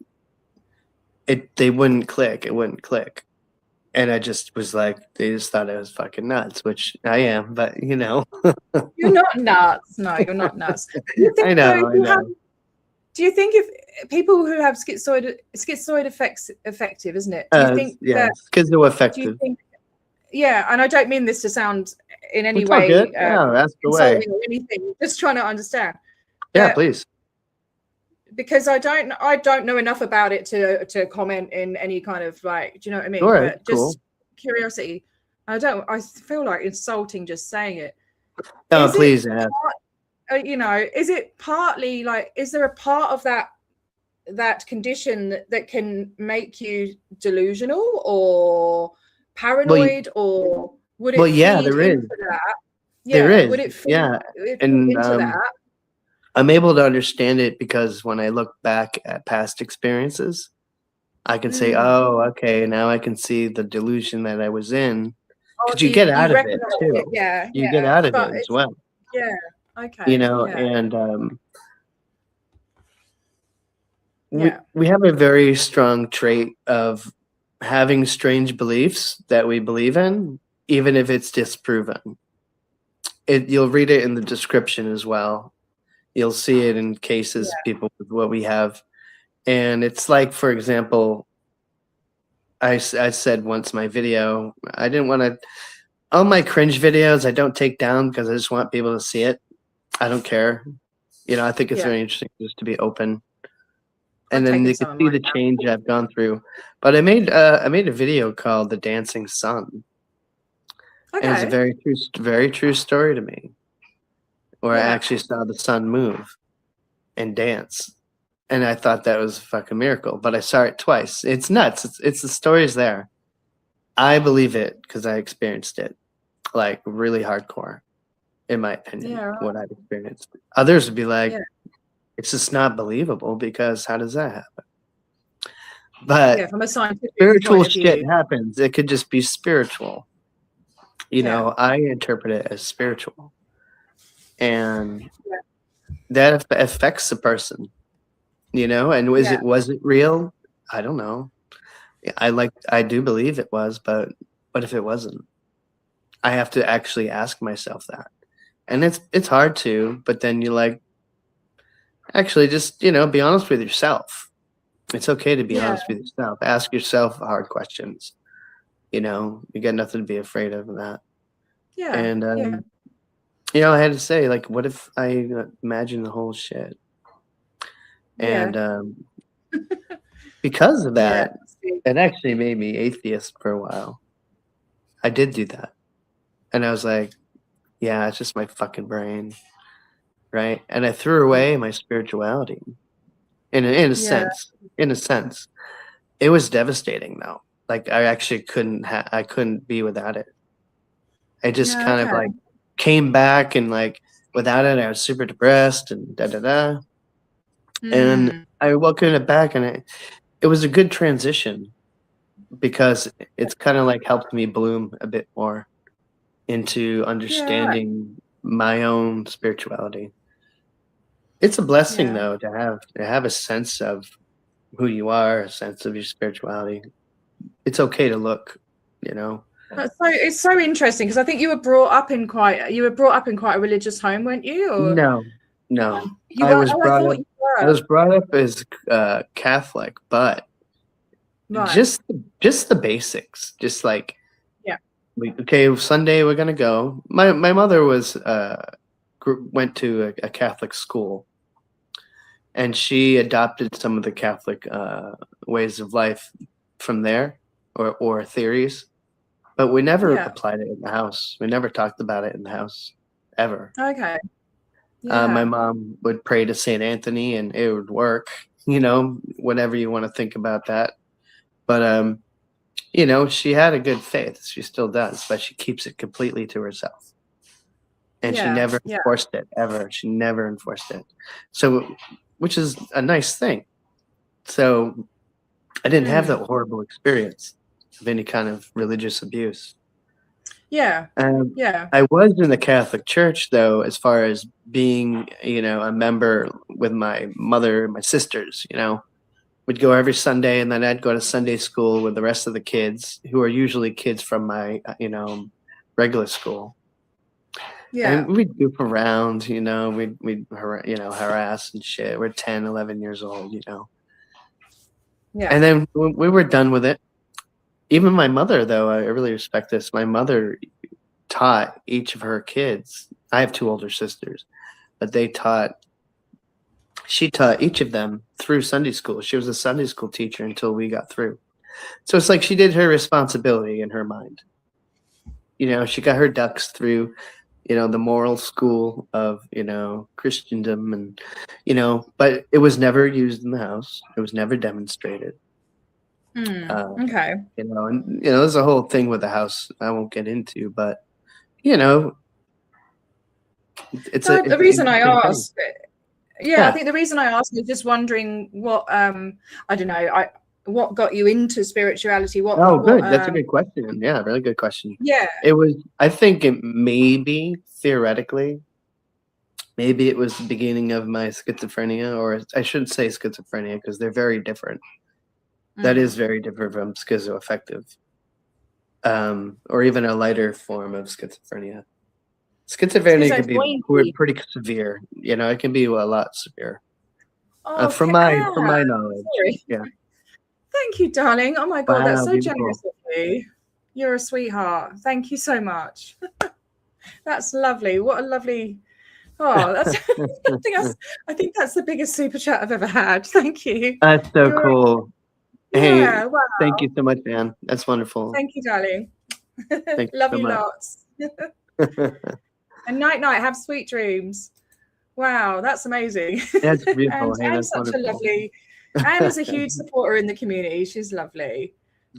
They wouldn't click. It wouldn't click. And I just was like, they just thought I was fucking nuts, which I am, but you know. You're not nuts. No, you're not nuts. I know. Do you think if people who have schizoid effective, isn't it? Do you think schizoaffective. Yeah, and I don't mean this to sound in any way ask away. Or anything. Just trying to understand. Yeah, please. Because I don't know enough about it to comment in any kind of like, do you know what I mean? Sure, but just curiosity. I feel like insulting just saying it. No, please ask. You know, is it partly like, is there a part of that condition that can make you delusional or paranoid, or would it feed there is. into that? Yeah, there is. Would it feed into that? I'm able to understand it because when I look back at past experiences, I can say, oh, okay, now I can see the delusion that I was in. Because you get out of it too. You get out of it as well. Yeah. Okay. You know, and we have a very strong trait of having strange beliefs that we believe in, even if it's disproven. You'll read it in the description as well. You'll see it in cases, people with what we have. And it's like, for example, I said once my video, I didn't want to, all my cringe videos I don't take down because I just want people to see it. I don't care. You know, I think it's very interesting just to be open. And then you can see the change I've gone through. But I made a video called The Dancing Sun. Okay. And it's a very true story to me, where I actually saw the sun move and dance. And I thought that was a fucking miracle, but I saw it twice. It's nuts. It's the story's there. I believe it because I experienced it, like really hardcore, in my opinion, what I've experienced. Others would be like, it's just not believable because how does that happen? But from a scientific spiritual shit happens. It could just be spiritual. You know, I interpret it as spiritual. And that affects the person, you know, and was it real? I don't know. I do believe it was, but what if it wasn't? I have to actually ask myself that. And it's hard to, but then you like, actually just, you know, be honest with yourself. It's okay to be honest with yourself. Ask yourself hard questions. You know, you got nothing to be afraid of in that. Yeah. And you know, I had to say, like, what if I imagine the whole shit? And because of that, it actually made me atheist for a while. I did do that. And I was like, yeah, it's just my fucking brain. Right? And I threw away my spirituality. In a sense. In a sense. It was devastating though. Like I actually couldn't be without it. I just kind of like came back and like without it, I was super depressed and da da da. And Mm. I welcomed it back, and it was a good transition because it's kind of like helped me bloom a bit more into Yeah, right. understanding my own spirituality. It's a blessing Yeah. though to have a sense of who you are, a sense of your spirituality. It's okay to look, you know. It's so interesting because I think you were brought up in quite a religious home, weren't you? Or No, no. you were? Oh, I thought you I were. was brought up as Catholic, but Right. just the basics. Just like, Yeah. okay, Sunday we're gonna go. My mother was went to a Catholic school, and she adopted some of the Catholic ways of life from there, or theories. But we never Yeah. applied it in the house. We never talked about it in the house, ever. Okay. My Yeah. mom would pray to Saint Anthony, and it would work. You know, whatever you want to think about that. But you know, she had a good faith. She still does, but she keeps it completely to herself. And she Yeah. never Yeah. enforced it ever. She never enforced it. So, which is a nice thing. So I didn't have that horrible experience of any kind of religious abuse. Yeah. Um, Yeah. I was in the Catholic Church, though, as far as being, you know, a member with my mother and my sisters. You know, we'd go every Sunday, and then I'd go to Sunday school with the rest of the kids, who are usually kids from my, you know, regular school. Yeah. And we'd goof around, you know, we'd you know, harass and shit. We're 10, 11 years old, you know. Yeah. And then we were done with it. Even my mother, though, I really respect this. My mother taught each of her kids. I have two older sisters, but she taught each of them through Sunday school. She was a Sunday school teacher until we got through. So it's like she did her responsibility in her mind. You know, she got her ducks through, you know, the moral school of, you know, Christendom, and, you know, but it was never used in the house. It was never demonstrated. Okay. You know, and, you know, there's a whole thing with the house I won't get into, but, you know, it's The reason I asked, Yeah. I think the reason I asked is just wondering what I don't know, what got you into spirituality? Oh, good. That's a good question. Yeah, really good question. Yeah. It was, I think it theoretically, maybe it was the beginning of my schizophrenia, or I shouldn't say schizophrenia because they're very different. That is very different from schizoaffective, or even a lighter form of schizophrenia. Schizophrenia can be pretty severe. You know, it can be a lot severe. From my knowledge. Sorry. Yeah. Thank you, darling. Oh my God, that's so Beautiful. generous of you. You're a sweetheart. Thank you so much. That's lovely. What a lovely. Oh, that's. I think that's the biggest super chat I've ever had. Thank you. That's so cool. Yeah, hey, wow. Thank you so much, Anne. That's wonderful. Thank you, darling. Love you lots. And night, have sweet dreams. Wow, that's amazing. That's beautiful. Anne's such a lovely. Anne is a huge supporter in the community. She's lovely.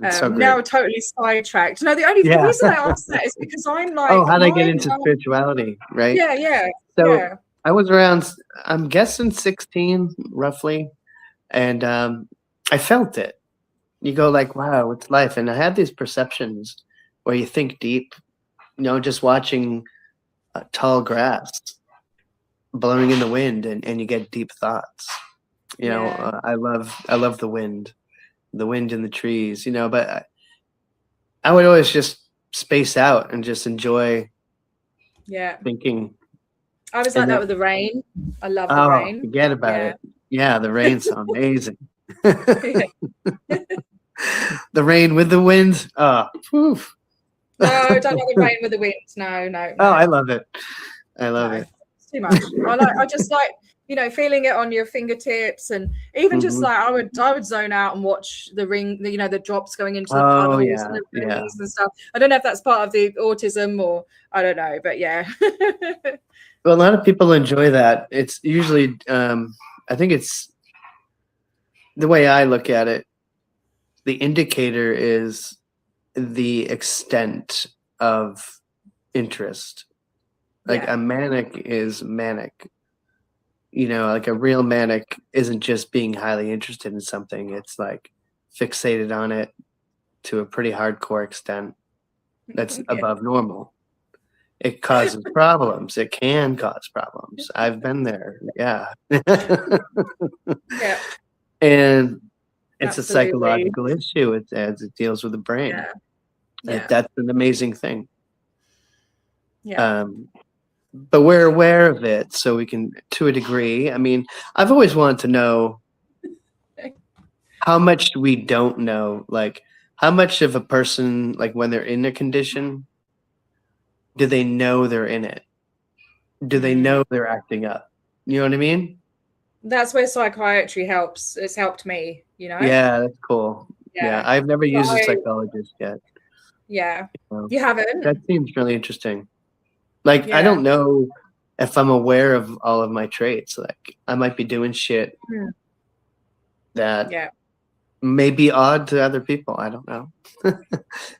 So now totally sidetracked. No, the reason I asked that is because I'm like, how did I get into spirituality, right? Yeah. So I was around, I'm guessing 16 roughly, and I felt it. You go like, wow, it's life. And I had these perceptions where you think deep, you know, just watching tall grass blowing in the wind, and you get deep thoughts. You know, I love the wind in the trees, you know, but I would always just space out and just enjoy thinking. I was like that with the rain. I love the rain. Forget about it. Yeah, the rain's amazing. The rain with the wind. Oh, poof. No, don't like the rain with the wind. No. Oh, I love it. I love it. It's too much. I just like, you know, feeling it on your fingertips, and even just like I would zone out and watch the drops going into the puddles and the rings and stuff. I don't know if that's part of the autism or I don't know, but yeah. Well, a lot of people enjoy that. It's usually, I think it's the way I look at it. The indicator is the extent of interest. Like a manic is manic. You know, like a real manic isn't just being highly interested in something. It's like fixated on it to a pretty hardcore extent. That's above normal. It causes problems. It can cause problems. I've been there. Yeah. Yeah. And it's Absolutely. a psychological issue as it deals with the brain. Yeah. Like, that's an amazing thing. Yeah. But we're aware of it, so we can, to a degree. I mean, I've always wanted to know how much we don't know. Like, how much of a person, like when they're in a condition, do they know they're in it? Do they know they're acting up? You know what I mean? That's where psychiatry helps. It's helped me, you know? Yeah, that's cool. Yeah, I've never used a psychologist yet. Yeah. You haven't? That seems really interesting. Like, I don't know if I'm aware of all of my traits. Like, I might be doing shit that may be odd to other people. I don't know.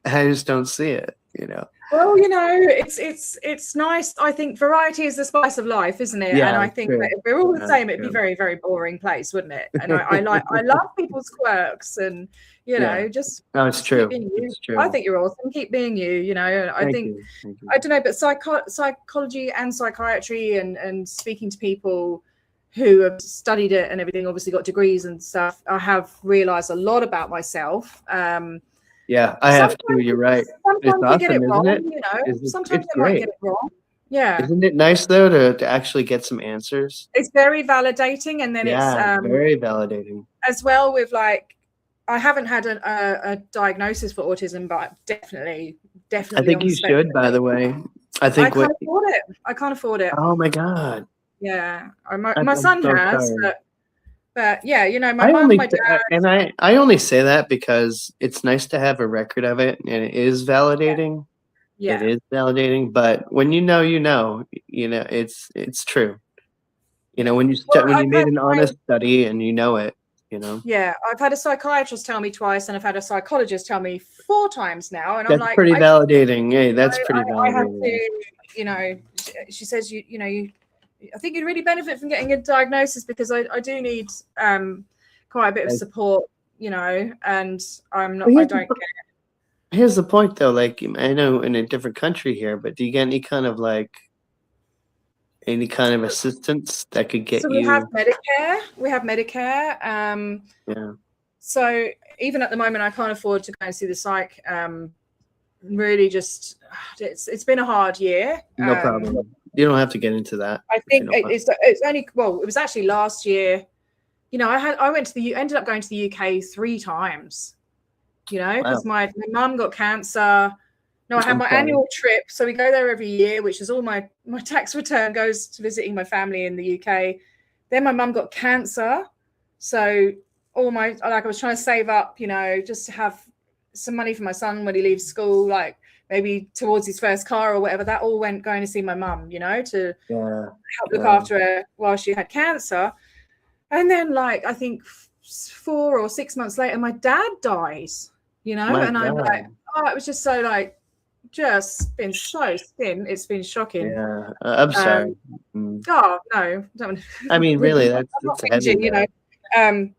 I just don't see it, you know? Well, you know, it's nice. I think variety is the spice of life, isn't it? Yeah, and I think that if we're all the same, it'd be a very, very boring place, wouldn't it? And I love people's quirks, and you know, just it's true. It's true. I think you're awesome. Keep being you. You know, I think I don't know, but psychology and psychiatry and speaking to people who have studied it and everything, obviously got degrees and stuff, I have realized a lot about myself. Yeah, I have to. You're right. Sometimes you get it wrong, you know. Sometimes I might get it wrong. Yeah. Isn't it nice though to actually get some answers? It's very validating, and then it's very validating as well. With like, I haven't had a diagnosis for autism, but definitely. I think you should. By the way, I think I can't afford it. I can't afford it. Oh my god. Yeah, my son has, but yeah, you know, my mom, my dad, and I only say that because it's nice to have a record of it, and it is validating. Yeah, it is validating. But when you know, it's true. You know, when you made an honest study and you know it, you know. Yeah, I've had a psychiatrist tell me twice, and I've had a psychologist tell me 4 times now, and that's I'm like, pretty validating. Hey, that's pretty validating. I have to, you know, she says you know. I think you'd really benefit from getting a diagnosis, because I do need quite a bit of support, you know, and I don't get it. Here's the point though, like, I know in a different country here, but do you get any kind of assistance that could get you? So we have Medicare. Yeah. So even at the moment, I can't afford to go and see the psych. Really just, it's been a hard year. No problem. You don't have to get into that. I think it's only, well, it was actually last year. You know, ended up going to the UK 3 times. You know, because my mum got cancer. No, I had my annual trip, so we go there every year, which is all my tax return goes to visiting my family in the UK. Then my mum got cancer, so I was trying to save up, you know, just to have some money for my son when he leaves school, like maybe towards his first car or whatever. That all went going to see my mum, you know, to help look after her while she had cancer. And then, like, I think 4 or 6 months later, my dad dies, you know, I'm like, oh, it was just so like, just been so thin. It's been shocking. Yeah, I'm sorry. Oh no, don't. I mean, really, that's heavy, you know.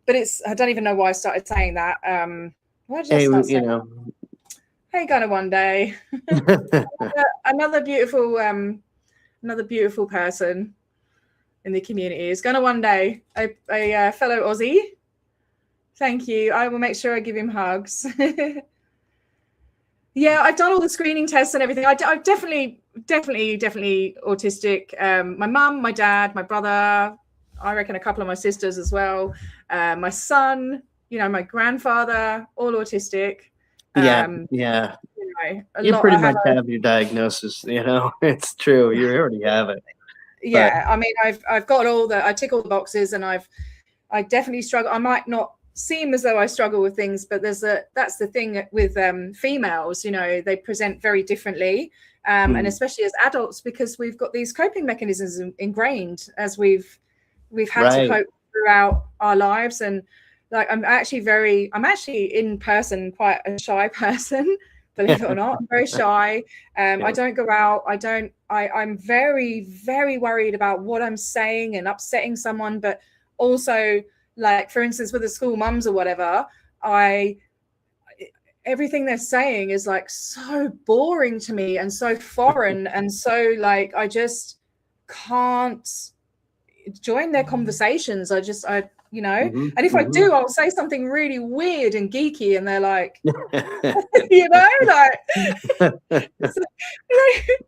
But I don't even know why I started saying that. Hey, you know. Hey, gonna one day. another beautiful person in the community is gonna one day. A fellow Aussie. Thank you. I will make sure I give him hugs. Yeah, I've done all the screening tests and everything. I'm definitely autistic. My mum, my dad, my brother, I reckon a couple of my sisters as well. My son, you know, my grandfather, all autistic. Yeah. You know, you pretty much have your diagnosis, you know. It's true. You already have it. Yeah, I mean, I've got I tick all the boxes, and I definitely struggle. I might not seem as though I struggle with things, but that's the thing with females, you know, they present very differently, and especially as adults, because we've got these coping mechanisms ingrained as we've had to cope throughout our lives. And like, I'm actually in person quite a shy person, believe it or not. I'm very shy. I don't go out. I'm very, very worried about what I'm saying and upsetting someone. But also, like, for instance, with the school mums or whatever, everything they're saying is like so boring to me and so foreign. And so like, I just can't join their conversations. And if I do, I'll say something really weird and geeky, and they're like,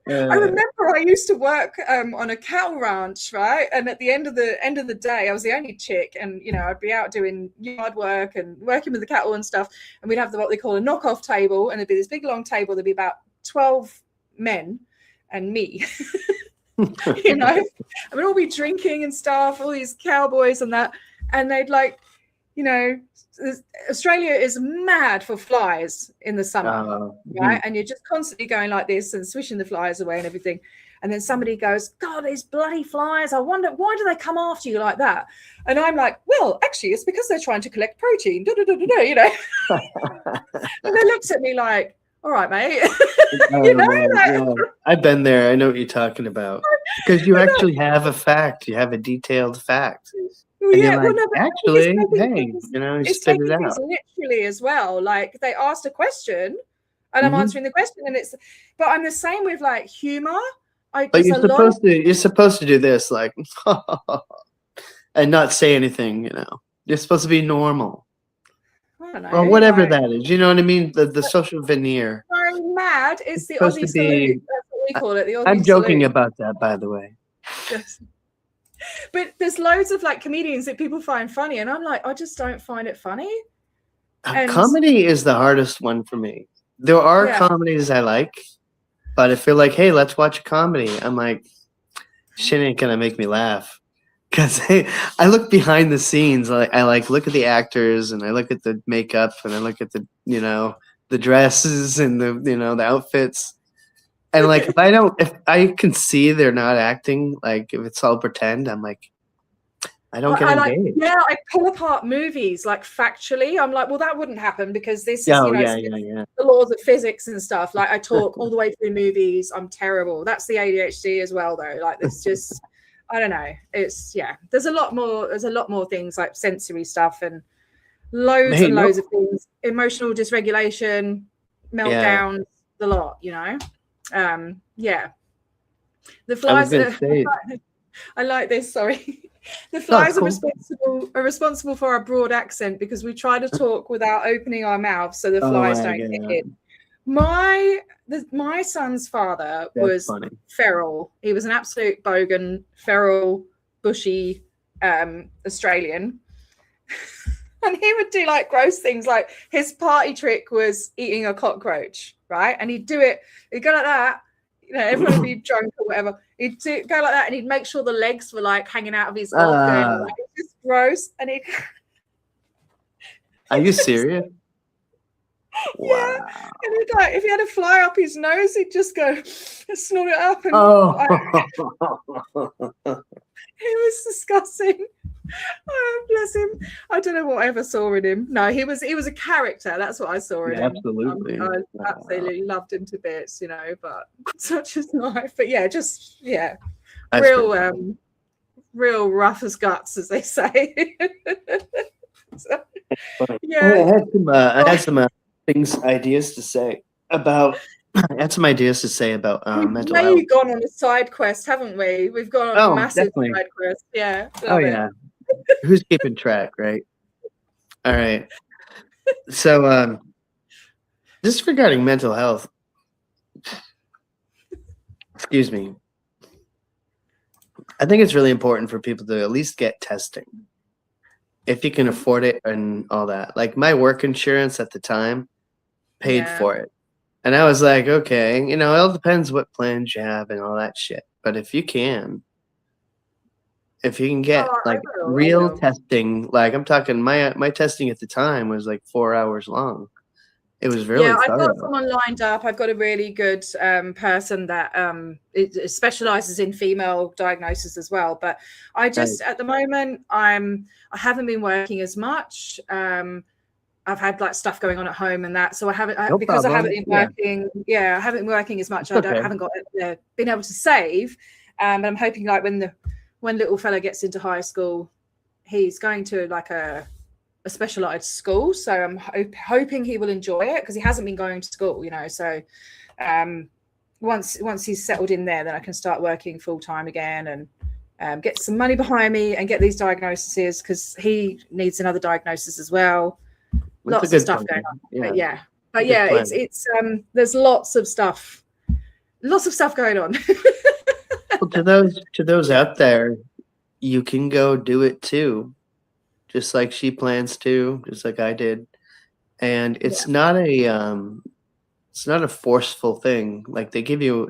I remember I used to work on a cattle ranch, right? And at the end of the day, I was the only chick, and I'd be out doing yard work and working with the cattle and stuff, and we'd have what they call a knockoff table, and there'd be this big long table. There'd be about 12 men and me. And we'd all be drinking and stuff, all these cowboys and that, and they'd like, Australia is mad for flies in the summer, right? And you're just constantly going like this and swishing the flies away and everything. And then somebody goes, God, these bloody flies, I wonder, why do they come after you like that? And I'm like, well, actually, it's because they're trying to collect protein, And they looked at me like, all right, mate. I've been there. I know what you're talking about. Because you actually have a fact. You have a detailed fact. Actually, hey, it's spit taking it things out. literally as well. Like, they asked a question and I'm answering the question, and but I'm the same with like humor. But you're supposed to do this, like, and not say anything. You're supposed to be normal. I don't know, or whatever that is. You know what I mean? The social veneer. I'm mad. It's the Aussie salute. That's what we call it. The Aussie I'm joking salute. about that, by the way. Yes. But there's loads of like comedians that people find funny, and I'm like, I just don't find it funny. Comedy is the hardest one for me. There are comedies I like, but if you're like, hey, let's watch a comedy, I'm like, shit ain't gonna make me laugh. Because I look behind the scenes. I like look at the actors, and I look at the makeup, and I look at the the dresses and the outfits. And like if I can see they're not acting, like if it's all pretend, I'm like, I don't get engaged. I pull apart movies like factually. I'm like, well, that wouldn't happen because this is the laws of physics and stuff. Like, I talk all the way through movies. I'm terrible. That's the ADHD as well, though. Like, it's just I don't know. It's There's a lot more things like sensory stuff and loads and loads of things. Emotional dysregulation, meltdowns, the lot. The flies. I like this. Sorry, the flies are responsible for our broad accent because we try to talk without opening our mouths so the flies don't get in. My son's father was feral. He was an absolute bogan, feral, bushy Australian. And he would do like gross things. Like, his party trick was eating a cockroach, right? And he'd do it. He'd go like that. Everyone would be drunk or whatever. He'd go like that, and he'd make sure the legs were like hanging out of his mouth. Like, it's just gross. And he'd. Are you serious? Yeah, wow. And he'd like, if he had a fly up his nose, he'd just go snort it up. And he was disgusting. Oh, bless him. I don't know what I ever saw in him. No, he was a character. That's what I saw in him. Absolutely. I absolutely loved him to bits, but such is life. But real rough as guts, as they say. So, I had some ideas to say about mental health. We've gone on a side quest, haven't we? We've gone on a massive side quest. Yeah. Who's keeping track, right? All right. So just regarding mental health, excuse me, I think it's really important for people to at least get testing if you can afford it and all that. Like, my work insurance at the time paid for it. And I was like, okay, it all depends what plans you have and all that shit. But if you can get real testing, like I'm talking, my testing at the time was like 4 hours long. It was really I've got someone lined up. I've got a really good person that it specializes in female diagnosis as well. But I just at the moment I haven't been working as much. I've had like stuff going on at home and that, so I haven't No because I haven't problem. been working. Yeah, I haven't been working as much. It's okay. Haven't got been able to save. But I'm hoping like when little fella gets into high school, he's going to like a specialized school. So I'm hoping he will enjoy it because he hasn't been going to school, you know. So once he's settled in there, then I can start working full time again and get some money behind me and get these diagnoses because he needs another diagnosis as well. Lots of stuff going on. Yeah. But yeah, it's there's lots of stuff going on. Well, to those out there, you can go do it too, just like she plans to, just like I did. And it's not a forceful thing. Like they give you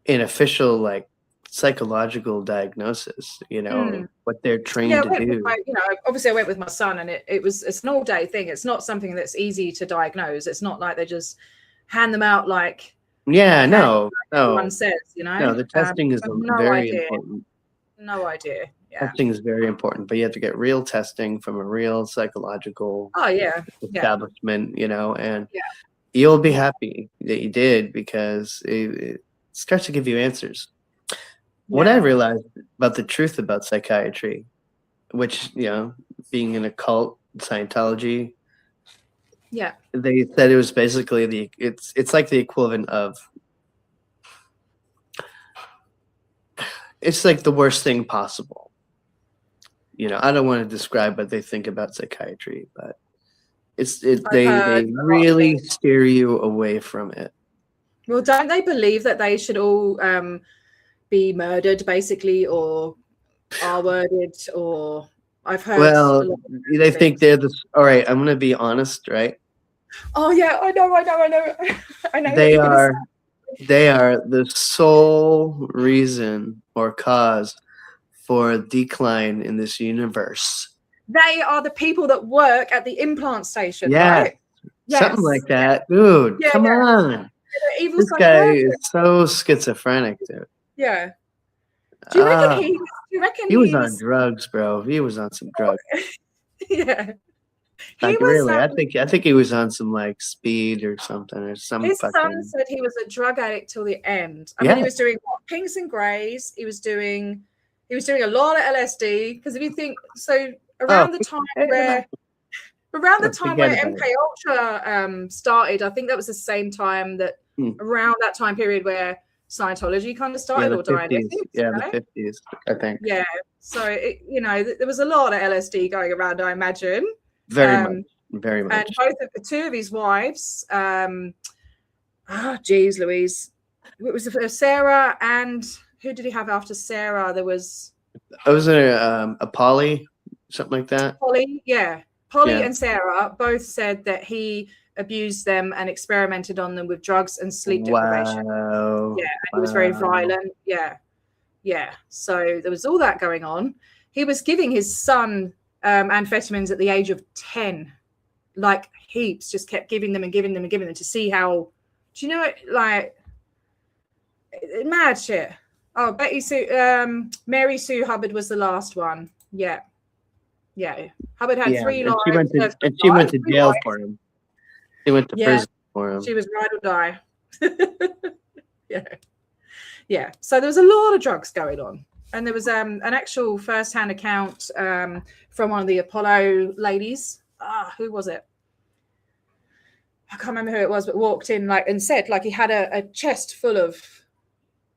an official like psychological diagnosis, you know, what they're trained to do. Obviously I went with my son and it's an all-day thing. It's not something that's easy to diagnose. It's not like they just hand them out like no everyone says, you know. No, the testing is very important. No idea. Yeah. Testing is very important, but you have to get real testing from a real psychological establishment, you know, and you'll be happy that you did because it starts to give you answers. What I realized about the truth about psychiatry, which, you know, being in a cult, Scientology, they said it was basically it's like the equivalent of, it's like the worst thing possible. You know, I don't want to describe what they think about psychiatry, but they really steer you away from it. Well, don't they believe that they should all be murdered, basically, or R-worded, or I've heard. Well, they think they're the. All right, I'm going to be honest, right? Oh yeah, I know. They are the sole reason or cause for decline in this universe. They are the people that work at the implant station, right? Yes. Something like that, dude. Come on. Evil this guy is so schizophrenic, dude. Yeah. Do you reckon he was on drugs, bro? He was on some drugs. Yeah. Like really, I think he was on some like speed or something or something. His son said he was a drug addict till the end. I mean, he was doing pinks and greys. He was doing a lot of LSD because if you think so, around the time where MK Ultra started, I think that was the same time that around that time period where Scientology kind of started or died. The 50s, I think. Yeah, so there was a lot of LSD going around, I imagine. Very much. And two of his wives, geez, Louise, it was Sarah, and who did he have after Sarah? There was. Was it a Polly, something like that? Polly, and Sarah both said that he abused them and experimented on them with drugs and sleep deprivation. Wow. Yeah, and he was very violent. Yeah. So there was all that going on. He was giving his son amphetamines at the age of 10, like heaps, just kept giving them to see how, do you know it, like mad shit. Oh, Mary Sue Hubbard was the last one. Yeah. Hubbard had 3 lives. She went to jail for him. She went to prison for him. She was ride or die. Yeah. So there was a lot of drugs going on. And there was an actual first-hand account from one of the Apollo ladies. Who was it? I can't remember who it was, but walked in and said he had a chest full of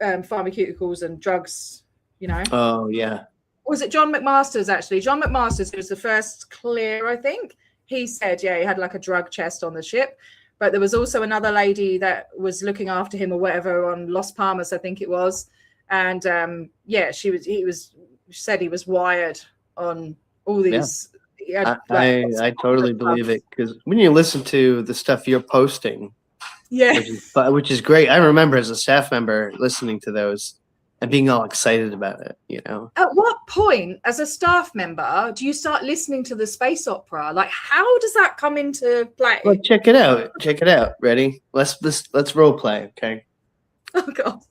pharmaceuticals and drugs, you know. Oh, yeah. Was it John McMasters, actually? John McMasters, who was the first clear, I think. He said, he had like a drug chest on the ship. But there was also another lady that was looking after him or whatever on Las Palmas, I think it was. And he said he was wired on all these. Yeah. I totally believe it, because when you listen to the stuff you're posting, which is great. I remember as a staff member listening to those and being all excited about it, you know. At what point, as a staff member, do you start listening to the space opera? Like, how does that come into play? Well, check it out. Ready? Let's role play, okay? Oh God.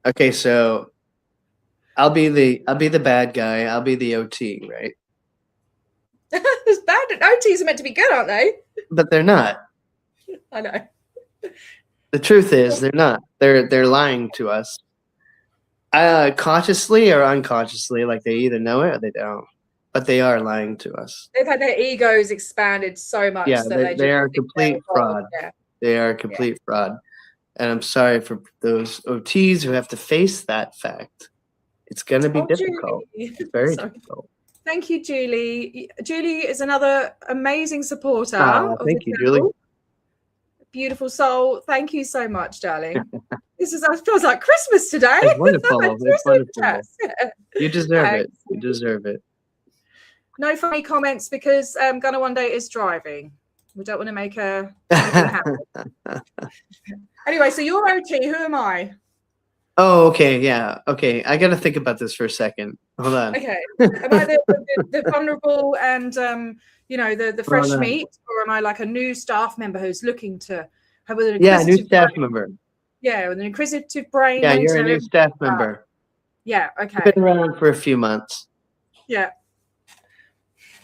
Okay, so I'll be the bad guy. I'll be the OT, right? It's bad. OTs are meant to be good, aren't they? But they're not. I know. The truth is, they're not. They're lying to us, consciously or unconsciously. Like they either know it or they don't. But they are lying to us. They've had their egos expanded so much. Yeah, that they are a complete fraud. Yeah. They are a complete fraud. And I'm sorry for those OTs who have to face that fact. It's going to be difficult. Julie. It's very difficult. Thank you, Julie. Julie is another amazing supporter. Thank you, Julie. Beautiful soul. Thank you so much, darling. It feels like Christmas today. It's wonderful. It's wonderful. You deserve it. You deserve it. No funny comments because Gunnar One Day is driving. We don't want to make her happen. Anyway, so you're OT. Who am I? Oh, okay. Yeah. Okay. I got to think about this for a second. Hold on. Okay. Am I the vulnerable and, the fresh meat? Or am I like a new staff member who's looking to have an inquisitive new staff member. Yeah, with an inquisitive brain. Yeah, you're a new staff member. Yeah, okay. You've been around for a few months. Yeah.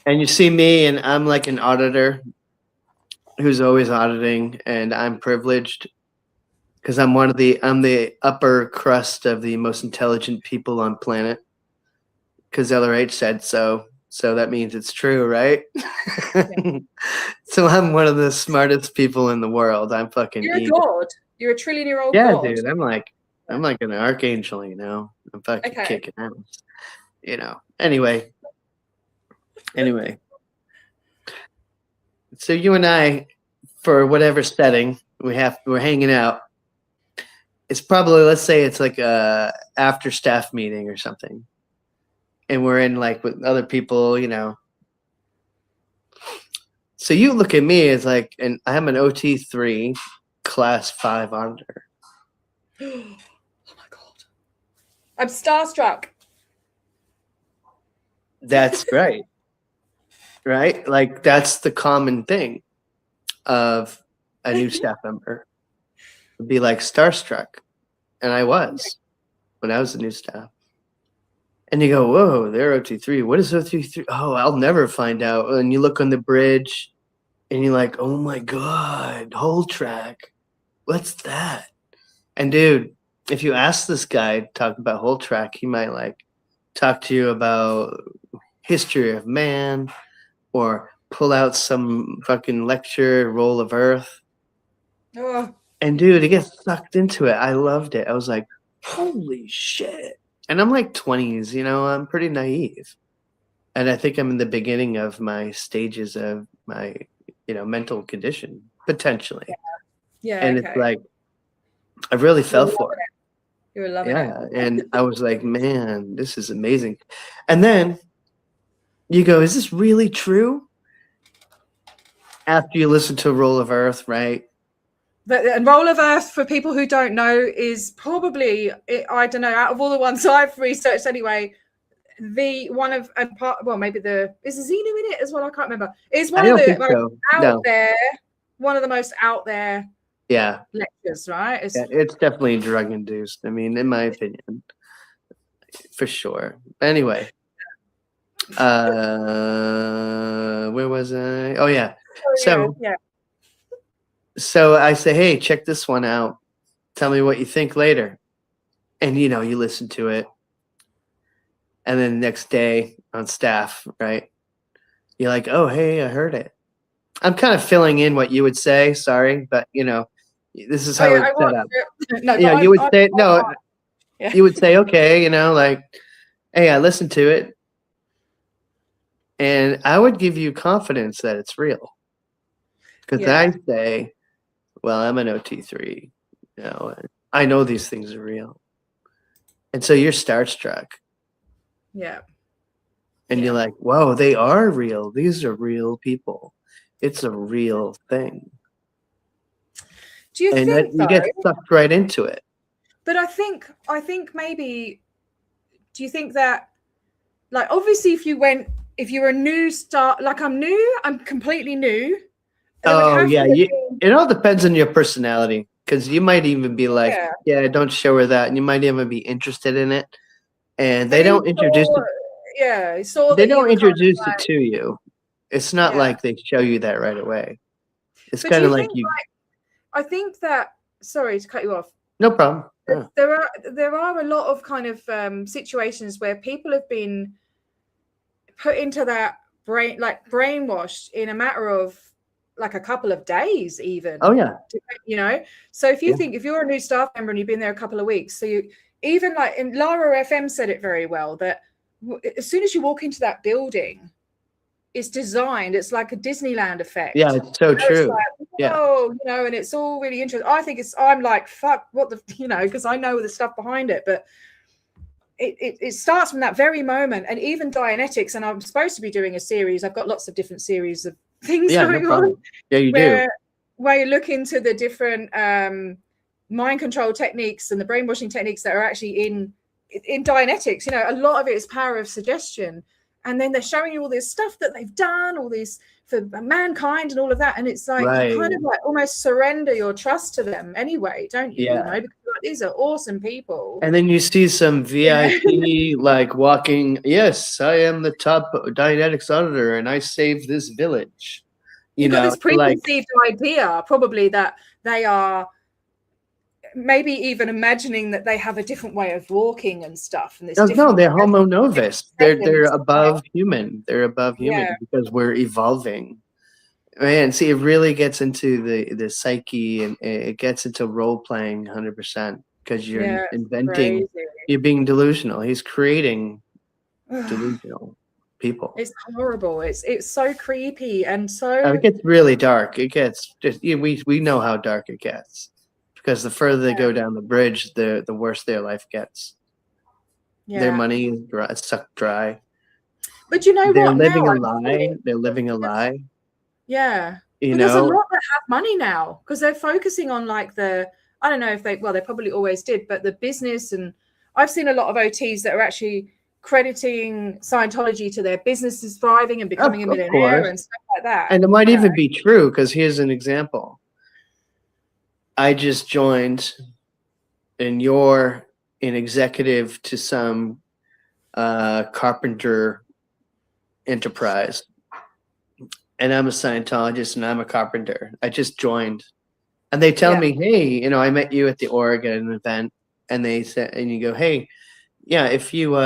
And you see me, and I'm like an auditor who's always auditing, and I'm privileged because I'm the upper crust of the most intelligent people on planet. Because LRH said so. So that means it's true, right? Yeah. So I'm one of the smartest people in the world. I'm fucking You're a god. You're a trillion-year-old god. Yeah, dude. I'm like an archangel, I'm fucking kicking ass. Anyway. So you and I, for whatever setting we're hanging out. It's probably, let's say it's like a after staff meeting or something. And we're in like with other people, So you look at me as like, and I'm an OT3 class 5 auditor. Oh my God. I'm starstruck. That's right. Right? Like that's the common thing of a new staff member. Would be like starstruck. And I was when I was a new staff. And you go, whoa, they're OT3. What is OT3? Oh, I'll never find out. And you look on the bridge and you're like, oh my God, whole track. What's that? And dude, if you ask this guy to talk about whole track, he might like talk to you about history of man or pull out some fucking lecture, roll of earth. Oh. And dude, he gets sucked into it. I loved it. I was like, holy shit. And I'm like 20s, I'm pretty naive. And I think I'm in the beginning of my stages of my, mental condition, potentially. Yeah. And it's like, I really fell for it. You were loving it. Yeah. And I was like, man, this is amazing. And then you go, is this really true? After you listen to Roll of Earth, right? And Roll of Earth, for people who don't know, is probably, I don't know, out of all the ones I've researched anyway, maybe is Xenu in it as well? I can't remember. It's one of the most out there lectures, right? It's definitely drug induced. I mean, in my opinion, for sure. Anyway, where was I? Oh yeah. So I say, hey, check this one out. Tell me what you think later. And, you listen to it. And then the next day on staff, right? You're like, oh, hey, I heard it. I'm kind of filling in what you would say. Sorry. But, this is how it's set up. You would say, okay, like, hey, I listened to it. And I would give you confidence that it's real. Because I say, well, I'm an OT3, I know these things are real. And so you're starstruck. Yeah. And you're like, whoa, they are real. These are real people. It's a real thing. Do you think you get sucked right into it? But I think maybe, do you think that, like, obviously if you're a new start, like I'm completely new. Oh yeah, it all depends on your personality, because you might even be like, yeah, don't show her that, and you might even be interested in it, and they don't introduce it. Yeah, they don't introduce it to you, It's not Yeah. like they show you that right away. It's But do kind you of like think, you. I think that, sorry to cut you off. No problem. Yeah. There are a lot of kind of situations where people have been put into that brainwashed in a matter of like a couple of days, even. Oh yeah. You know, so if you Yeah. think, if you're a new staff member and you've been there a couple of weeks, so you even like, in Lara FM said it very well, that as soon as you walk into that building, it's designed, it's like a Disneyland effect. Yeah, it's so true. Like, Yeah. you know, and it's all really interesting. I think I'm like, fuck, what the, you know, because I know the stuff behind it, but it starts from that very moment. And even Dianetics, and I'm supposed to be doing a series. I've got lots of different series of things going on. Yeah, you do. Where you look into the different mind control techniques and the brainwashing techniques that are actually in Dianetics. You know, a lot of it is power of suggestion. And then they're showing you all this stuff that they've done, all this for mankind and all of that. And it's like, you kind of like almost surrender your trust to them anyway, don't you? Yeah. You know, because like, these are awesome people. And then you see some VIP like walking, yes, I am the top Dianetics auditor and I saved this village. You've got this preconceived idea, probably, that they are maybe even imagining that they have a different way of walking and stuff. And this no, they're homo novus. They're above human. They're above human because we're evolving. Man, see, it really gets into the psyche, and it gets into role playing 100% because you're inventing. Crazy. You're being delusional. He's creating delusional people. It's horrible. It's so creepy and so. It gets really dark. It gets just we know how dark it gets. Because the further they go down the bridge, the worse their life gets. Yeah. Their money is sucked dry. But you know they're what? Living a lie. They're living a lie. Yeah. There's a lot that have money now because they're focusing on like I don't know if they probably always did, but the business. And I've seen a lot of OTs that are actually crediting Scientology to their businesses thriving and becoming a millionaire and stuff like that. And it might even be true, because here's an example. I just joined, and you're an executive to some carpenter enterprise, and I'm a Scientologist and I'm a carpenter. I just joined, and they tell me, hey, you know, I met you at the Oregon event, and they said, and you go, hey, yeah, if you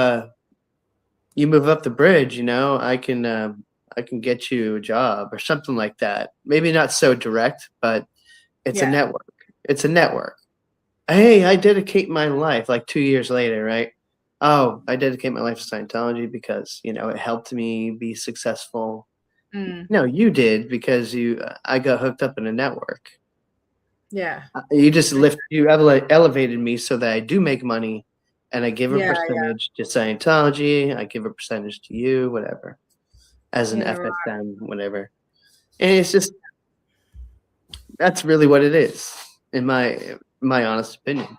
you move up the bridge, you know, I can get you a job or something like that. Maybe not so direct, but it's a network. It's a network. Hey, I dedicate my life, like 2 years later, right? Oh, I dedicate my life to Scientology because, you know, it helped me be successful. No, you did because I got hooked up in a network. Yeah. You just elevated me so that I do make money, and I give a percentage to Scientology. I give a percentage to you, whatever, as an FSM, whatever. And it's just, that's really what it is. In my honest opinion.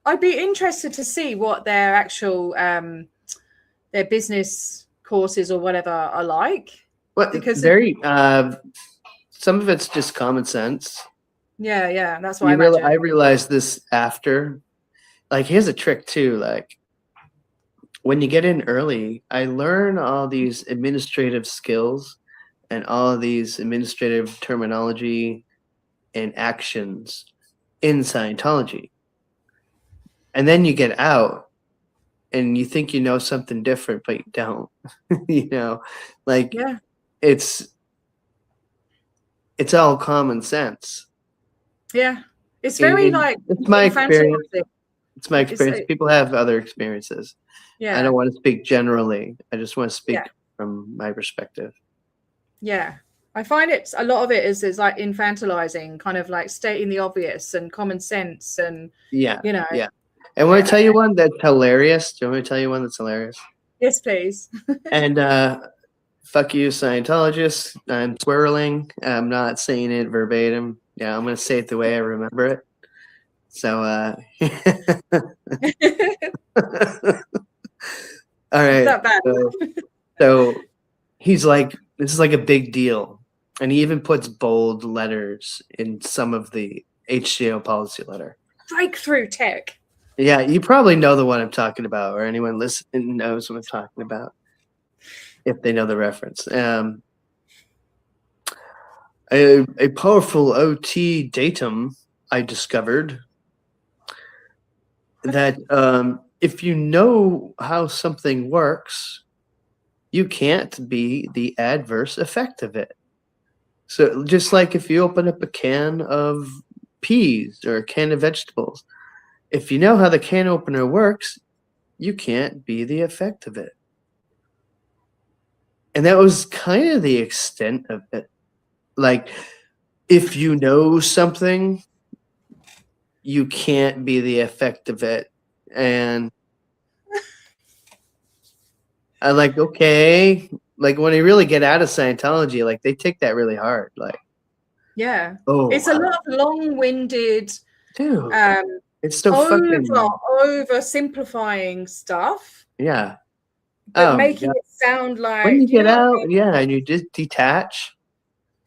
I'd be interested to see what their actual their business courses or whatever are like. Well, because some of it's just common sense. Yeah, that's what I realized this after. Like, here's a trick too. Like, when you get in early, I learn all these administrative skills and all of these administrative terminology and actions in Scientology. And then you get out and you think you know something different, but you don't. You know, like it's all common sense. Yeah. It's very it's my experience. It's my experience. People have other experiences. Yeah. I don't want to speak generally. I just want to speak from my perspective. Yeah. I find a lot of it is like infantilizing, kind of like stating the obvious and common sense and you know. Yeah. And when I tell you one that's hilarious, do you want me to tell you one that's hilarious? Yes, please. And fuck you, Scientologists. I'm swirling. I'm not saying it verbatim. Yeah, I'm gonna say it the way I remember it. So all right. Not bad. So he's like, this is like a big deal. And he even puts bold letters in some of the HCO policy letter. Breakthrough tech. Yeah, you probably know the one I'm talking about, or anyone listening knows what I'm talking about, if they know the reference. a powerful OT datum I discovered that if you know how something works, you can't be the adverse effect of it. So just like if you open up a can of peas or a can of vegetables, if you know how the can opener works, you can't be the effect of it. And that was kind of the extent of it. Like, if you know something, you can't be the effect of it. And I like, okay, like when you really get out of Scientology, like they take that really hard. Like, yeah, oh, it's a lot of long-winded, dude, it's so fucking oversimplifying stuff. yeah. But making it sound like when you get out, yeah, and you just detach,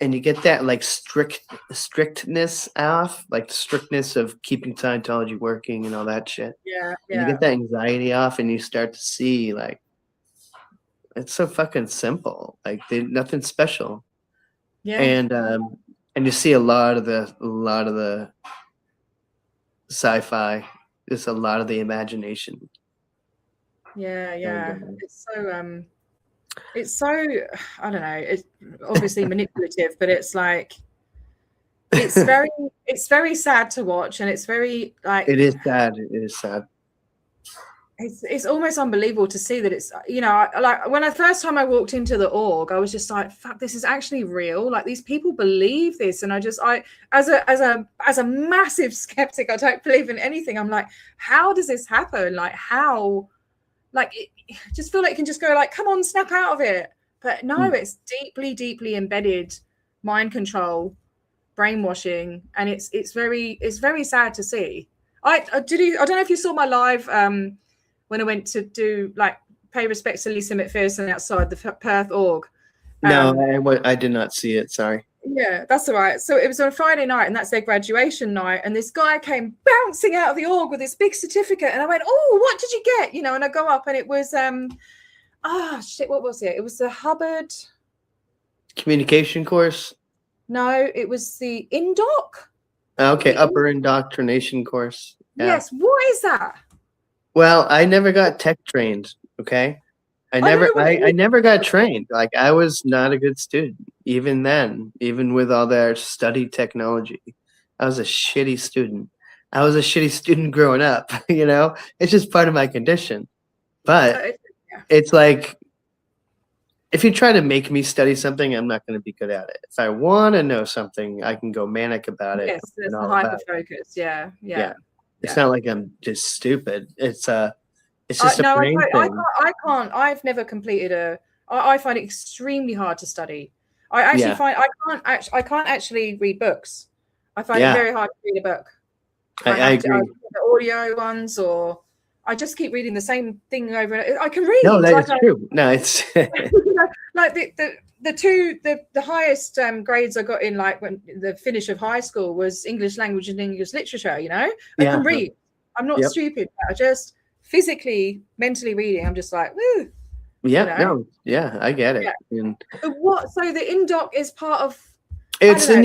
and you get that like strictness off, like the strictness of keeping Scientology working and all that shit. Yeah, and you get that anxiety off, and you start to see like it's so fucking simple. Like nothing special. Yeah, and you see a lot of the sci-fi. There's a lot of the imagination. Yeah. It's so I don't know, it's obviously manipulative, but it's like it's very sad to watch, and it's very like it is sad. It's almost unbelievable to see that it's, you know, like when the first time I walked into the org, I was just like, fuck, this is actually real. Like these people believe this. And I as a massive skeptic, I don't believe in anything. I'm like, how does this happen? Like how, like, just feel like you can just go like, come on, snap out of it. But no, it's deeply, deeply embedded mind control, brainwashing. And it's very sad to see. I don't know if you saw my live, when I went to do pay respects to Lisa McPherson outside the Perth org. No, I did not see it. Sorry. Yeah, that's all right. So it was on a Friday night, and that's their graduation night. And this guy came bouncing out of the org with this big certificate, and I went, "Oh, what did you get?" You know, and I go up, and it was what was it? It was the Hubbard communication course. No, it was the INDOC. Okay, upper indoctrination course. Yeah. Yes, what is that? Well, I never got tech trained. Okay, I never got trained. Like I was not a good student, even then, even with all their study technology. I was a shitty student. I was a shitty student growing up. You know, it's just part of my condition. But it's like, if you try to make me study something, I'm not going to be good at it. If I want to know something, I can go manic about it. Yes, it's the hyper focus. Yeah. It's not like I'm just stupid. It's just a brain thing. I can't. I've never completed I find it extremely hard to study. I actually find I can't actually read books. I find it very hard to read a book. I agree. The audio ones, or I just keep reading the same thing over and I can read. No, that's true. No, it's like the highest grades I got in when the finish of high school was English language and English literature. You know, I can read. I'm not stupid. I just physically, mentally reading. I'm just like, woo. Yeah, you know? I get it. Yeah. And what? So the INDOC is part of. It's in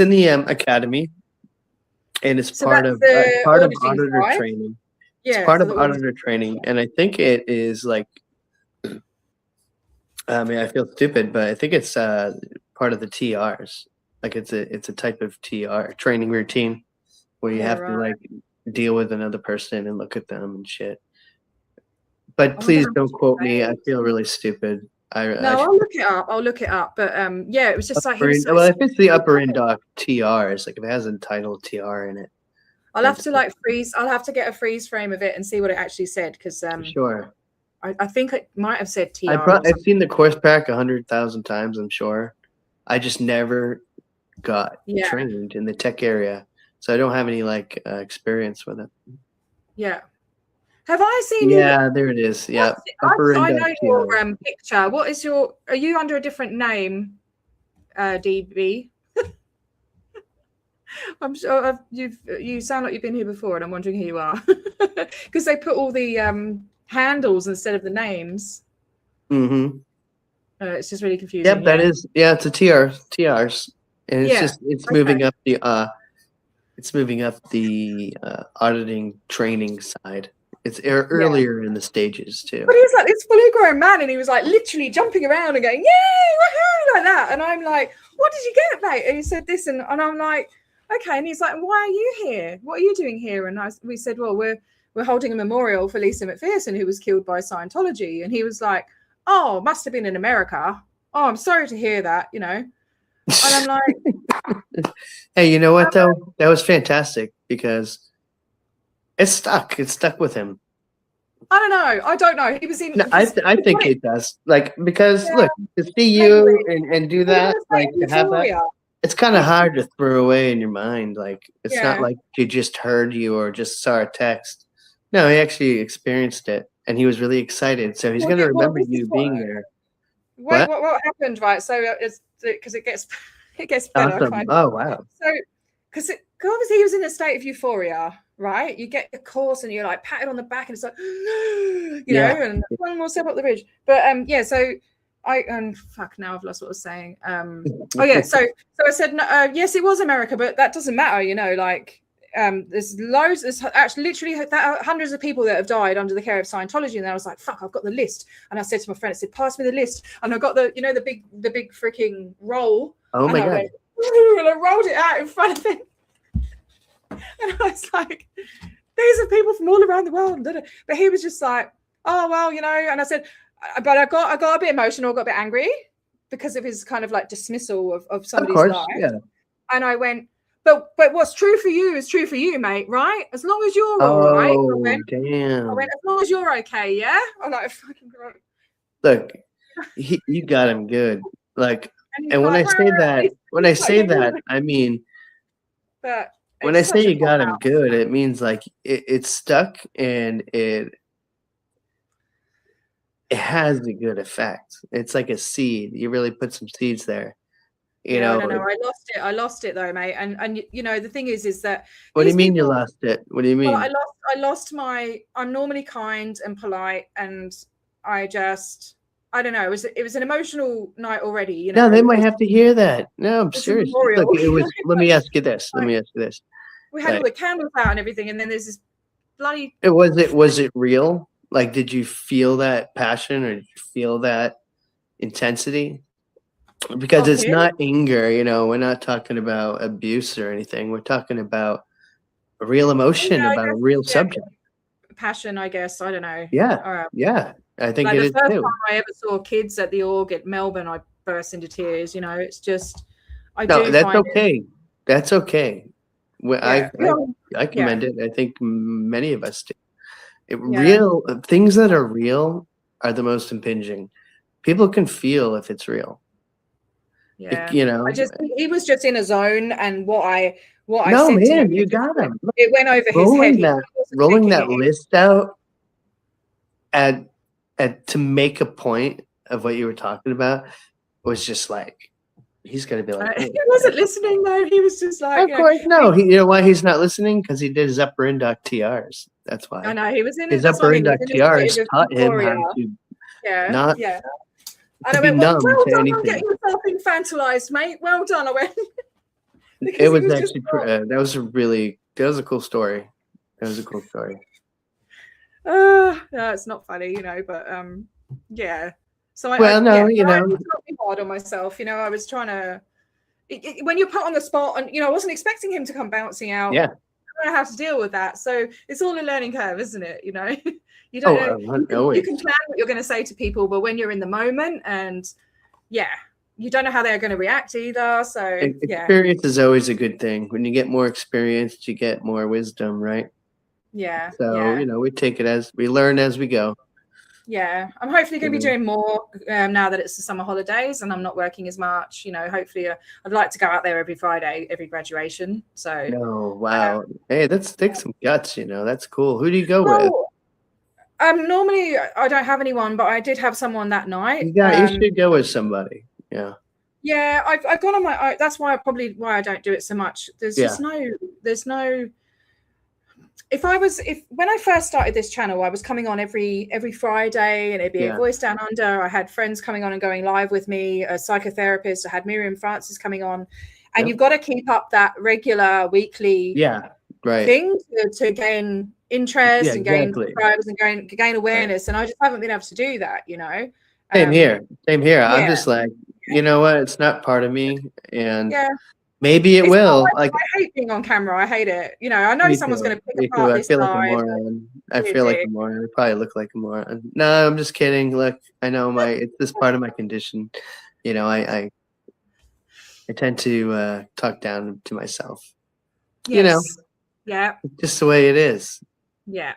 the academy, and it's part of auditor training. Yeah, it's part of auditor training, and I think it is like. I mean, I feel stupid, but I think it's part of the TRs. Like it's a type of TR training routine where you have to like deal with another person and look at them and shit. But please don't quote me. I feel really stupid. I'll look it up. But it was just like if it's the upper indoc TRs, like if it has a title TR in it. I'll have to freeze. I'll have to get a freeze frame of it and see what it actually said because sure. I think it might have said TR. I've seen the course pack 100,000 times, I'm sure. I just never got trained in the tech area, so I don't have any experience with it. Yeah. Have I seen you? Yeah, there it is. Yeah. I know your picture. What is are you under a different name, DB? I'm sure you sound like you've been here before, and I'm wondering who you are because they put all the handles instead of the names. Mm-hmm. It's just really confusing. Yep, that is. Yeah, it's a TRs. and it's moving up the auditing training side. It's earlier in the stages too. But he's like this fully grown man, and he was like literally jumping around and going, "Yay, woohoo!" like that. And I'm like, "What did you get, mate?" And he said this, and I'm like, "Okay." And he's like, "Why are you here? What are you doing here?" And we said, "Well, we're holding a memorial for Lisa McPherson, who was killed by Scientology." And he was like, "Oh, must have been in America. Oh, I'm sorry to hear that, you know." And I'm like, hey, you know what though? That was fantastic because it's stuck. It's stuck with him. I don't know. He was in. No, I think it does. Like, because look, to see you and do that, like to have that, it's kind of hard to throw away in your mind. Like, it's not like he just heard you or just saw a text. No, he actually experienced it, and he was really excited. So he's going to remember you being there. Wait, what happened? Right. So it's because it gets better. Awesome. Oh wow. So because obviously he was in a state of euphoria, right? You get the course and you're like patted on the back, and it's like, you know, and one more step up the ridge. But so fuck, now I've lost what I was saying. So I said yes, it was America, but that doesn't matter, you know, like. There's actually literally hundreds of people that have died under the care of Scientology, and then I was like, "Fuck, I've got the list." And I said to my friend, "I said, pass me the list." And I got the big freaking roll. Oh my god! And I rolled it out in front of him, and I was like, "These are people from all around the world." But he was just like, "Oh well, you know." And I said, "But I got a bit emotional, got a bit angry because of his kind of like dismissal of somebody's life." Yeah. And I went. But what's true for you is true for you, mate, right? As long as you're all right. I went, as long as you're okay, yeah? I'm like, fucking great. Look, you got him good. Like, and when I say that, I mean, when I say you got him good, it means like it's stuck and it has a good effect. It's like a seed. You really put some seeds there. You know, no, I lost it though, mate. And you know, the thing is that. What do you mean you lost it? What do you mean? Well, I lost I'm normally kind and polite, and I don't know. It was an emotional night already. You know. No, they might have to hear that. No, I'm serious. Look, it was. Let me ask you this. We had all the candles out and everything, and then there's this bloody. Was it real? Like, did you feel that passion, or did you feel that intensity? Because it's not anger, you know, we're not talking about abuse or anything. We're talking about a real emotion about a real subject. Passion, I guess. I don't know. Yeah. Yeah. I think it is too. The first time I ever saw kids at the org at Melbourne, I burst into tears. You know, it's just, that's okay. That's okay. I commend it. I think many of us do. Real things that are real are the most impinging. People can feel if it's real. Yeah, you know, he was just in a zone, and what I no, said man, to him, you got him. It went over his head. Rolling that list out at to make a point of what you were talking about was just like, he's gonna be like, he wasn't listening though. He was just like, of course, no. You know why he's not listening? Because he did his upper induct TRs. That's why. I know he was in his upper induct TRs taught him how to not. Yeah. And I went, well done on getting yourself infantilized, mate. Well done. I went. It was actually that was a cool story. That was a cool story. No, it's not funny, you know, but yeah. So you know, I was not hard on myself. You know, I was trying to. When you're put on the spot, and you know, I wasn't expecting him to come bouncing out. Yeah. I don't know how to deal with that. So it's all a learning curve, isn't it? You know. You don't know. You can plan what you're going to say to people, but when you're in the moment, and you don't know how they're going to react either. So experience is always a good thing. When you get more experience, you get more wisdom, right? Yeah. So you know, we take it as we learn as we go. Yeah, I'm hopefully going to be doing more now that it's the summer holidays and I'm not working as much. You know, hopefully I'd like to go out there every Friday, every graduation. So. Oh wow! Hey, that's take some guts. You know, that's cool. Who do you go with? Normally I don't have anyone, but I did have someone that night. You should go with somebody. Yeah. Yeah, I've gone on my own. That's why I don't do it so much. There's no. When I first started this channel, I was coming on every Friday, and it'd be a Voice Down Under. I had friends coming on and going live with me, a psychotherapist. I had Miriam Francis coming on, And you've got to keep up that regular weekly thing to gain interest and gain subscribers and gain awareness. And I just haven't been able to do that, you know. Same here. I'm just like, you know what? It's not part of me, and maybe it will. Like, I hate being on camera. I hate it. You know, I know someone's going to pick apart this live. I feel like a moron. I probably look like a moron. No, I'm just kidding. Look, I know it's this part of my condition. You know, I tend to talk down to myself. Yes. You know, it's just the way it is. Yeah.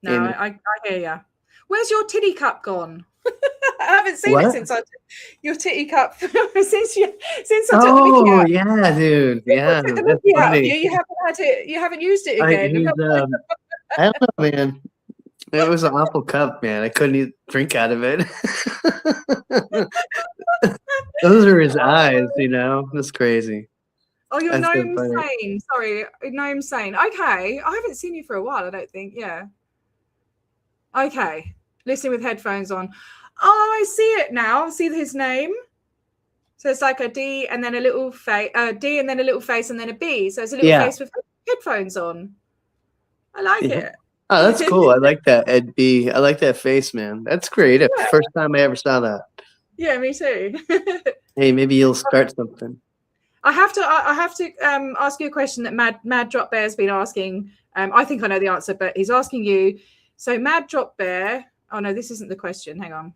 No, I hear you. Where's your titty cup gone? I haven't seen it since your titty cup since I took the Mickey out. Yeah, dude. Yeah, that's funny. You haven't had it. You haven't used it again. I don't know, man. It was an awful cup, man. I couldn't even drink out of it. Those are his eyes, you know. That's crazy. Oh, you're Gnome Sane. Sorry, Gnome Sane. Okay, I haven't seen you for a while. I don't think. Yeah. Okay, listening with headphones on. Oh, I see it now. I see his name. So it's like a D and then a little face, D and then a little face and then a B. So it's a little face with headphones on. I like it. Oh, that's cool. I like that, Ed B. I like that face, man. That's creative. Yeah. First time I ever saw that. Yeah, me too. Hey, maybe you'll start something. I have to ask you a question that Mad Drop Bear has been asking. I think I know the answer, but he's asking you. So Mad Drop Bear. Oh no, this isn't the question. Hang on.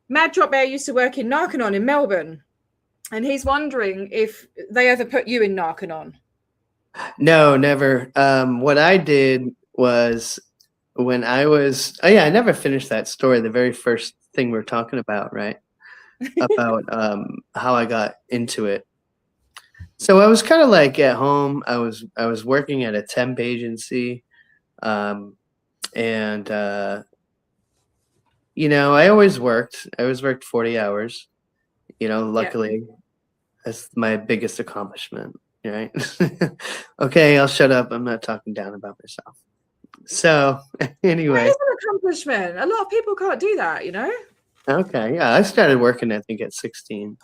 Mad Drop Bear used to work in Narconon in Melbourne, and he's wondering if they ever put you in Narconon. No, never. What I did was when I was I never finished that story. The very first thing we're talking about, right? About how I got into it. So I was kind of like at home. I was working at a temp agency, and you know, I always worked 40 hours. You know, luckily, that's my biggest accomplishment. Right? Okay, I'll shut up. I'm not talking down about myself. So anyway, that is an accomplishment. A lot of people can't do that, you know. Okay, yeah, I started working I think at 16.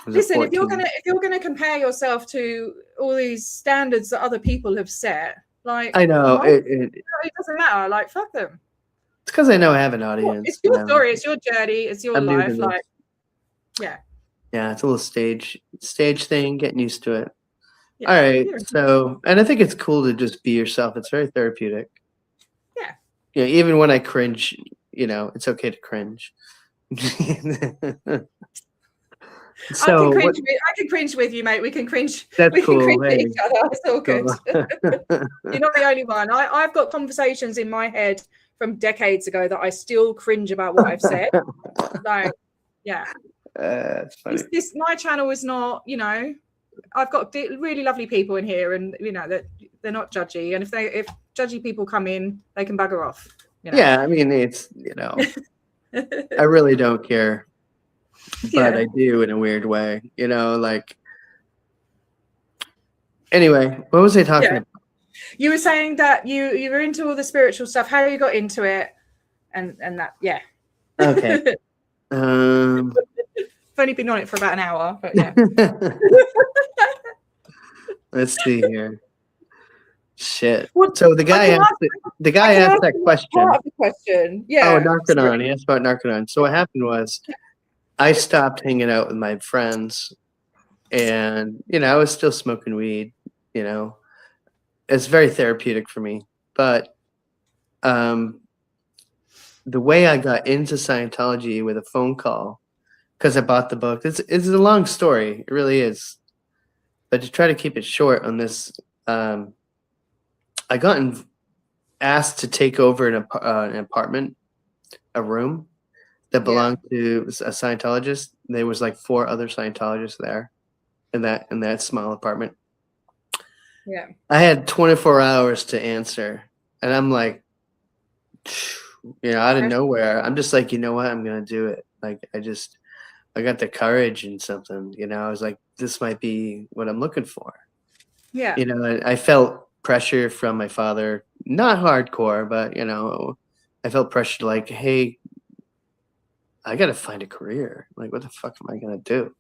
Listen, if you're gonna compare yourself to all these standards that other people have set, like I know it doesn't matter. Like fuck them. It's because I know I have an audience. It's your story. It's your journey. It's your life. Like, yeah, it's a little stage thing. Getting used to it. Yeah, all right. So, and I think it's cool to just be yourself. It's very therapeutic. Yeah. You know, even when I cringe, you know, it's okay to cringe. So I can cringe with you, mate. We can cringe. That's cool. Can cringe with each other. It's all good. You're not the only one. I've got conversations in my head from decades ago that I still cringe about what I've said. Like, yeah. That's funny. My channel is not, you know, I've got really lovely people in here, and you know that they're not judgy. And if judgy people come in, they can bugger off. You know? Yeah, I mean, it's, you know, I really don't care, but I do in a weird way. You know, like. Anyway, what was I talking about? You were saying that you were into all the spiritual stuff. How you got into it, and that, yeah. Okay. I've only been on it for about an hour, but yeah. Let's see here. Shit. So the guy asked that question. Part of the question. Yeah. Oh, Narconon. He asked about Narconon. So what happened was I stopped hanging out with my friends, and you know, I was still smoking weed, you know. It's very therapeutic for me. But the way I got into Scientology with a phone call, because I bought the book. It's a long story. It really is. But to try to keep it short on this, I got asked to take over an apartment, a room that belonged to a Scientologist. There was like 4 other Scientologists there in that small apartment. Yeah. I had 24 hours to answer, and I'm like, you know, out of nowhere, I'm just like, you know what, I'm gonna do it. Like, I got the courage and something, you know. I was like, this might be what I'm looking for. Yeah. You know, I felt pressure from my father, not hardcore, but, you know, I felt pressure like, hey, I got to find a career. Like, what the fuck am I going to do?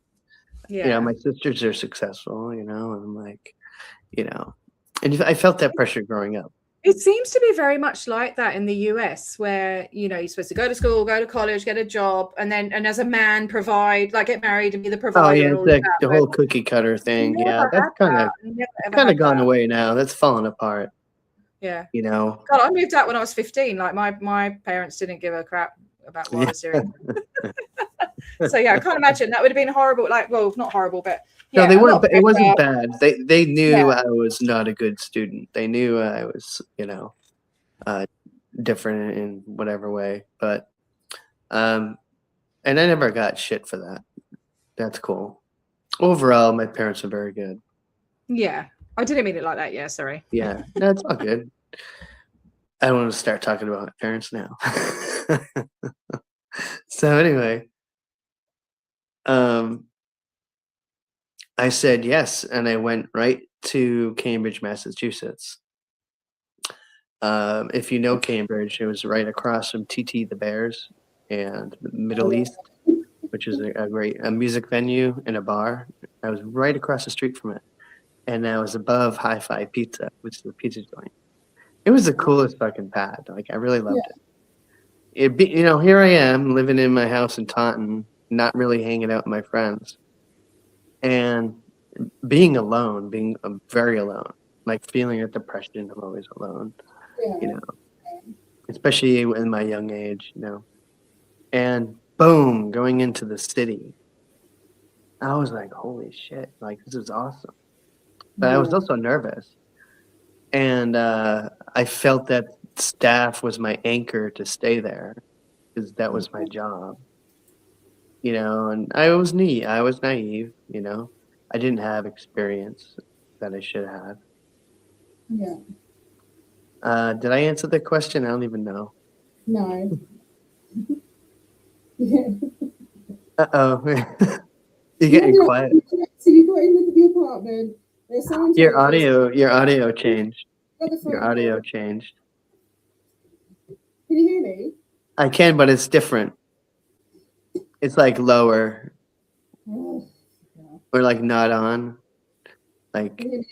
You know, my sisters are successful, you know, and I'm like, you know, and I felt that pressure growing up. It seems to be very much like that in the US, where, you know, you're supposed to go to school, go to college, get a job, and as a man, provide, like get married and be the provider. Oh yeah, and all it's that. the whole cookie cutter thing. Yeah, that's kind of gone away now. That's fallen apart. Yeah. You know. God, I moved out when I was 15. Like my parents didn't give a crap about what I was doing. So yeah, I can't imagine that would have been horrible. Like, well, not horrible, but yeah, no, they weren't. It wasn't bad. They knew I was not a good student. They knew I was, you know, different in whatever way. But, and I never got shit for that. That's cool. Overall, my parents are very good. Yeah, I didn't mean it like that. Yeah, sorry. Yeah, that's all good. I don't want to start talking about my parents now. So anyway, I said yes, and I went right to Cambridge, Massachusetts. If you know Cambridge, it was right across from TT the Bears and Middle East, which is a great music venue and a bar. I was right across the street from it, and I was above Hi-Fi Pizza, which is the pizza joint. It was the coolest fucking pad. Like, I really loved it. You know, here I am living in my house in Taunton, not really hanging out with my friends, and being alone, being very alone, like feeling a depression. I'm always alone, you know, especially in my young age, you know. And boom, going into the city, I was like, holy shit, like this is awesome. But I was also nervous. And I felt that staff was my anchor to stay there because that was my job, you know, and I was naive, you know. I didn't have experience that I should have. Yeah. Did I answer the question? I don't even know. No. Uh-oh. You're getting quiet. So you got in the apartment. Your audio changed. Your audio changed. Can you hear me? I can, but it's different. It's like lower. Oh, yeah. Or like not on. Like. Can you hear me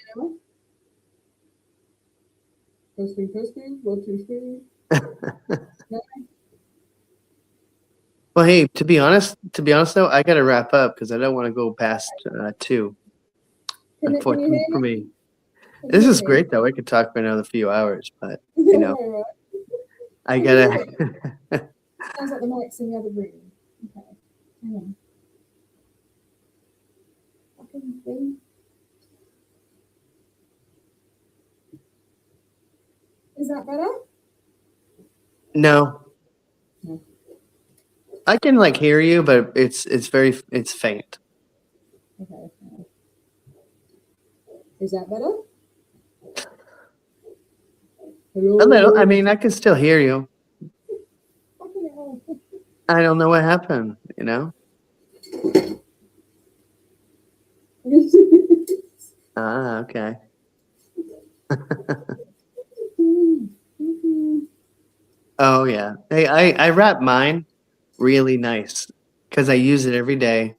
now? Testing. 1, 2, 3. No? Well, hey, to be honest though, I gotta wrap up because I don't want to go past 2. Unfortunately for me. This is great though. I could talk for another few hours, but you know, I gotta. Sounds like the mic's in the other room. Okay, hang on. Fucking thing. Is that better? No. I can like hear you, but it's faint. Okay. Is that better? Hello? A little. I mean, I can still hear you. I don't know what happened, you know? Okay. Oh, yeah. Hey, I wrap mine really nice because I use it every day.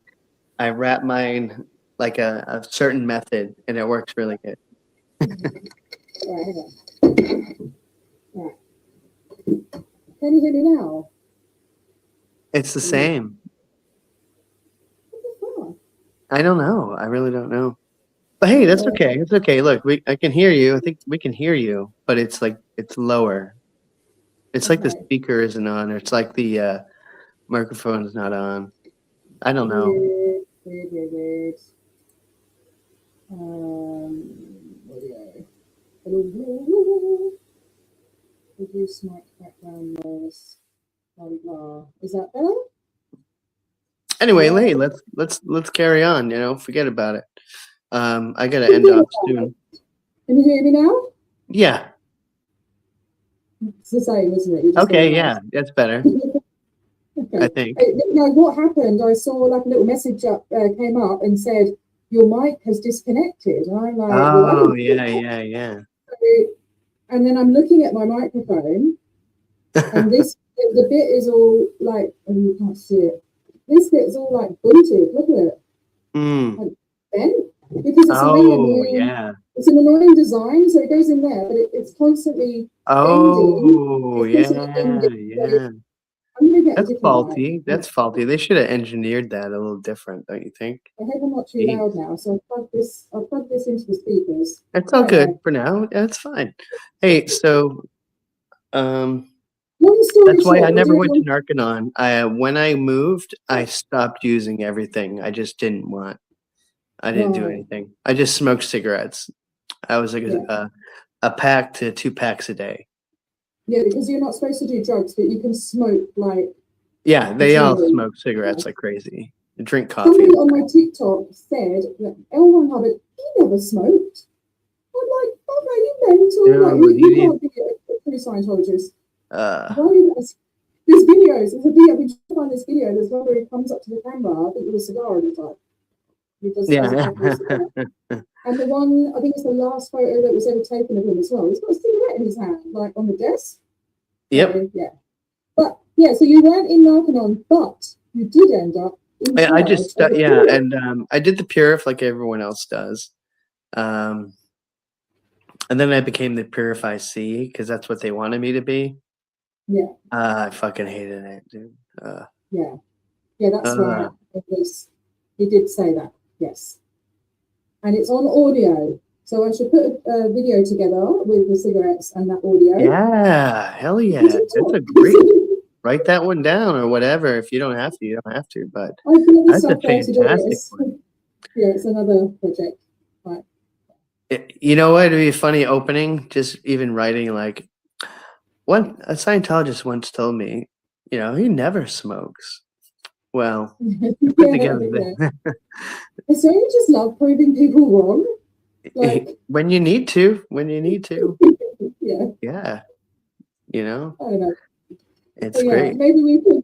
I wrap mine like a certain method, and it works really good. Right. Can you hear me now? It's the same. I don't know. I really don't know. But hey, that's okay. It's okay. Look, I can hear you. I think we can hear you, but it's like it's lower. It's like the speaker isn't on, or it's like the microphone is not on. I don't know. Weird. Hello. Reduce mic background noise. Blah blah. Is that better? Anyway, hey, let's carry on. You know, forget about it. I gotta end off soon. Can you hear me now? Yeah. It's the same, isn't it? Okay, yeah, that's better. Okay. I think. No, what happened? I saw like a little message came up and said your mic has disconnected, and I'm like, oh, well, yeah. And then I'm looking at my microphone, and the bit is all like, oh, you can't see it. This bit's all like booted. Look at it. Mm. Then, because it's a really Oh, annoying. yeah. It's an annoying design, so it goes in there, but it's constantly Oh, bending. It's constantly yeah, bending. So yeah. I'm gonna get a That's different mic. faulty. That's faulty. They should have engineered that a little different, don't you think? I hope I'm not too Jeez. loud now, so I'll plug this into the speakers. It's all Anyway, good for now. That's fine. Hey, so long story that's why short, I we're never doing went to Narconon. When I moved, I stopped using everything. I just didn't want. I didn't do Right. anything. I just smoked cigarettes. I was like Yeah. a pack to 2 packs a day. Yeah, because you're not supposed to do drugs, but you can smoke like Yeah, they all continually. smoke cigarettes like crazy. They drink coffee. Somebody on my TikTok said that L1 Hubbard, he never smoked. I'm like, oh no, you mental. No, Like, you you can't be a true Scientologist. Uh, Why you guys? There's videos. There's a video. I've been trying to find this video. There's one where he comes up to the camera, I think with a cigar in his like. He does yeah. a puff of a cigar. And the one, I think it's the last photo that was ever taken of him as well. He's got a cigarette in his hand, like on the desk. Yep. So, yeah. But yeah, so you weren't in Narconon, but you did end up in I charge just of the yeah, Purif. and I did the Purif like everyone else does. And then I became the Purify C because that's what they wanted me to be. Yeah. I fucking hated it, dude. Yeah. Yeah, that's right. It was, he did say that, yes. And it's on audio. So I should put a video together with the cigarettes and that audio. Yeah, hell yeah. You did That's talk. a great. Write that one down or whatever. If you don't have to, you don't have to. But I feel the that's a stuff there to do fantastic this. one. Yeah, it's another project. Right. You know what? It'd be a funny opening. Just even writing like, one a Scientologist once told me, you know, he never smokes. Well, put together Yeah. So you just love proving people wrong. Like, when you need to, yeah. yeah, you know, I don't know. it's Yeah, great. maybe we could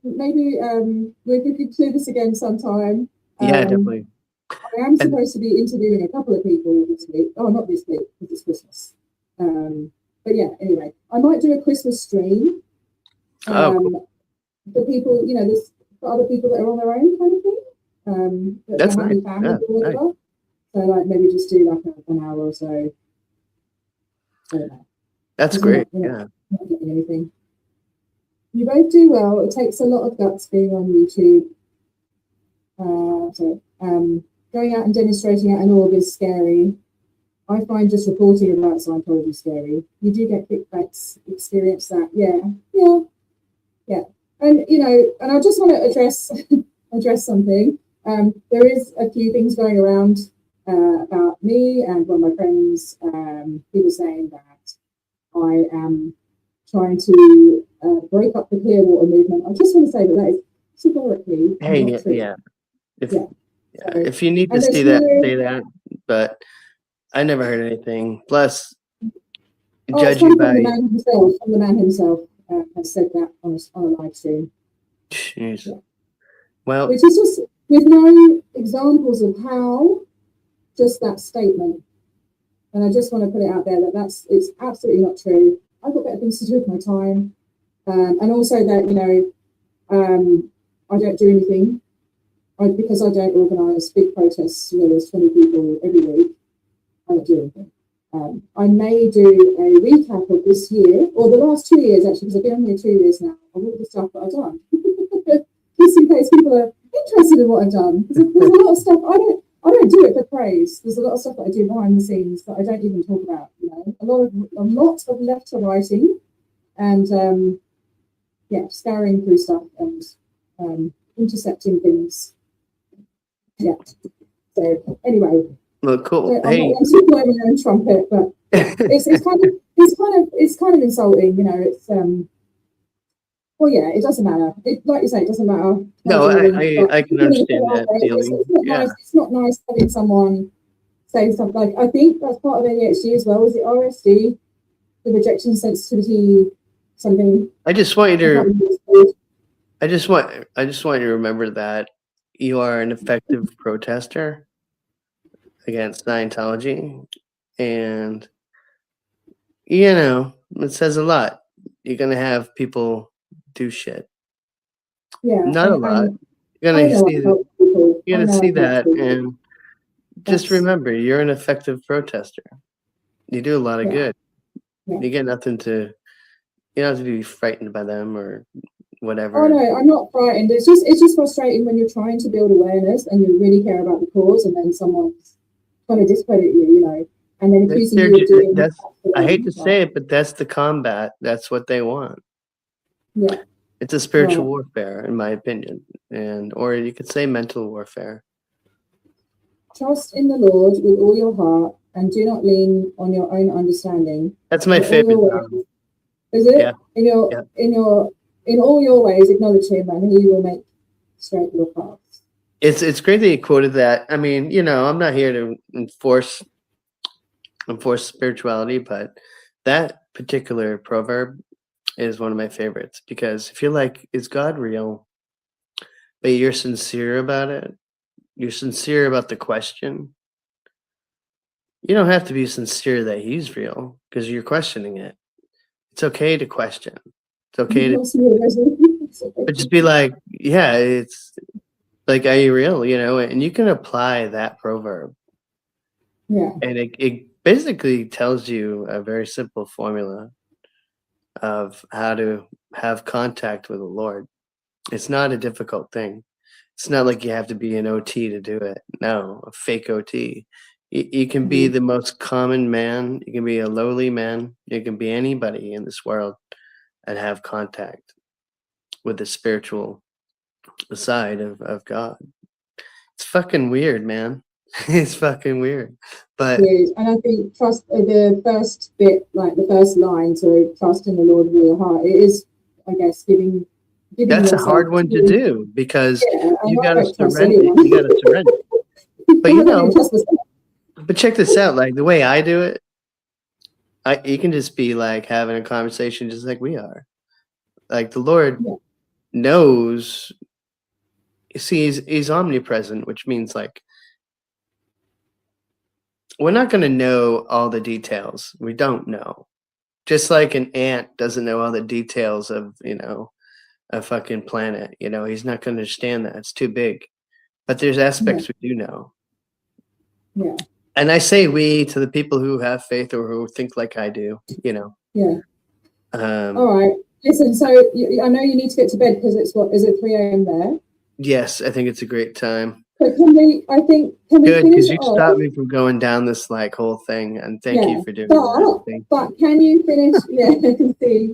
do this again sometime. Yeah, definitely. I am supposed to be interviewing a couple of people this week. Oh, not this week because it's Christmas. But yeah, anyway, I might do a Christmas stream. Cool. For people, you know, there's for other people that are on their own kind of thing. That That's don't have any nice. family Yeah, or whatever. nice. So like maybe just do like an hour or so. I don't know. That's great. Yeah. Not getting anything. You both do well. It takes a lot of guts being on YouTube. Going out and demonstrating at an org is scary. I find just reporting about Scientology scary. You do get kickbacks, experience that. Yeah. And you know, and I just want to address something. There is a few things going around about me and one of my friends. People saying that I am trying to break up the Clearwater movement. I just want to say that is categorically not true. If you need to say that. But I never heard anything. Plus, judging by the man himself has said that on a live stream. Jeez. Yeah. Well, which is just with no examples of how, just that statement. And I just want to put it out there that it's absolutely not true. I've got better things to do with my time, and also that, you know, I don't do anything because I don't organise big protests where there's 20 people every week. I don't do anything. I may do a recap of this year, or the last 2 years actually, because I've been on here 2 years now, of all the stuff that I've done, just in case people are interested in what I've done. There's a lot of stuff I don't do it for praise. There's a lot of stuff that I do behind the scenes that I don't even talk about. You know, a lot of letter writing, and scouring through stuff and intercepting things. Yeah. So anyway. Well, cool. I'm not blowing my own trumpet, but it's kind of insulting. You know, it's well, yeah, it doesn't matter. Like you say, it doesn't matter. No, I can understand that feeling. It's not nice having someone say something like, I think that's part of ADHD as well. Is it RSD, the rejection sensitivity, something? I just want you to. I just want you to remember that you are an effective protester against Scientology, and you know, it says a lot. You're gonna have people do shit. Yeah, not a lot. You're gonna see really cool. You I got to know see I can't that, speak. and just That's- remember, you're an effective protester. You do a lot of Yeah. good. Yeah. You get nothing to. You don't have to be frightened by them or whatever. Oh no, I'm not frightened. It's just frustrating when you're trying to build awareness and you really care about the cause, and then someone's trying to discredit you, you know, and then accusing you of doing. That's. I hate to say it, but that's the combat. That's what they want. Yeah. It's a spiritual Right. warfare, in my opinion, and or you could say mental warfare. Trust in the Lord with all your heart, and do not lean on your own understanding. That's my In all favorite your song. ways- Is it? Yeah. In all your ways, acknowledge Him, and He will make straight your paths. It's great that you quoted that. I mean, you know, I'm not here to enforce spirituality, but that particular proverb is one of my favorites, because if you're like, is God real? But you're sincere about it. You're sincere about the question. You don't have to be sincere that He's real because you're questioning it. It's okay to question. It's okay to, but just be like, yeah, it's like, are you real? You know, and you can apply that proverb. Yeah. And it basically tells you a very simple formula of how to have contact with the Lord. It's not a difficult thing. It's not like you have to be an OT to do it. No, a fake OT. You can be the most common man. You can be a lowly man. You can be anybody in this world and have contact with the spiritual side of God. It's fucking weird, man. It's fucking weird. But and I think trust the first bit, like the first line, so trust in the Lord with your heart. It is, I guess, giving. That's a hard one to do because you got to surrender. Anyone. You got to surrender. But you know, but check this out. Like the way I do it, you can just be like having a conversation just like we are. Like the Lord knows. You see, he's omnipresent, which means like we're not going to know all the details. We don't know. Just like an ant doesn't know all the details of, you know, a fucking planet. You know, he's not going to understand that. It's too big. But there's aspects we do know. Yeah. And I say we to the people who have faith or who think like I do, you know. Yeah. All right. Listen, so I know you need to get to bed because it's what, is it 3 a.m. there? Yes, I think it's a great time. But can we Good, because you stopped me from going down this like whole thing, and thank you for doing that. But can you finish? Yeah, I can see.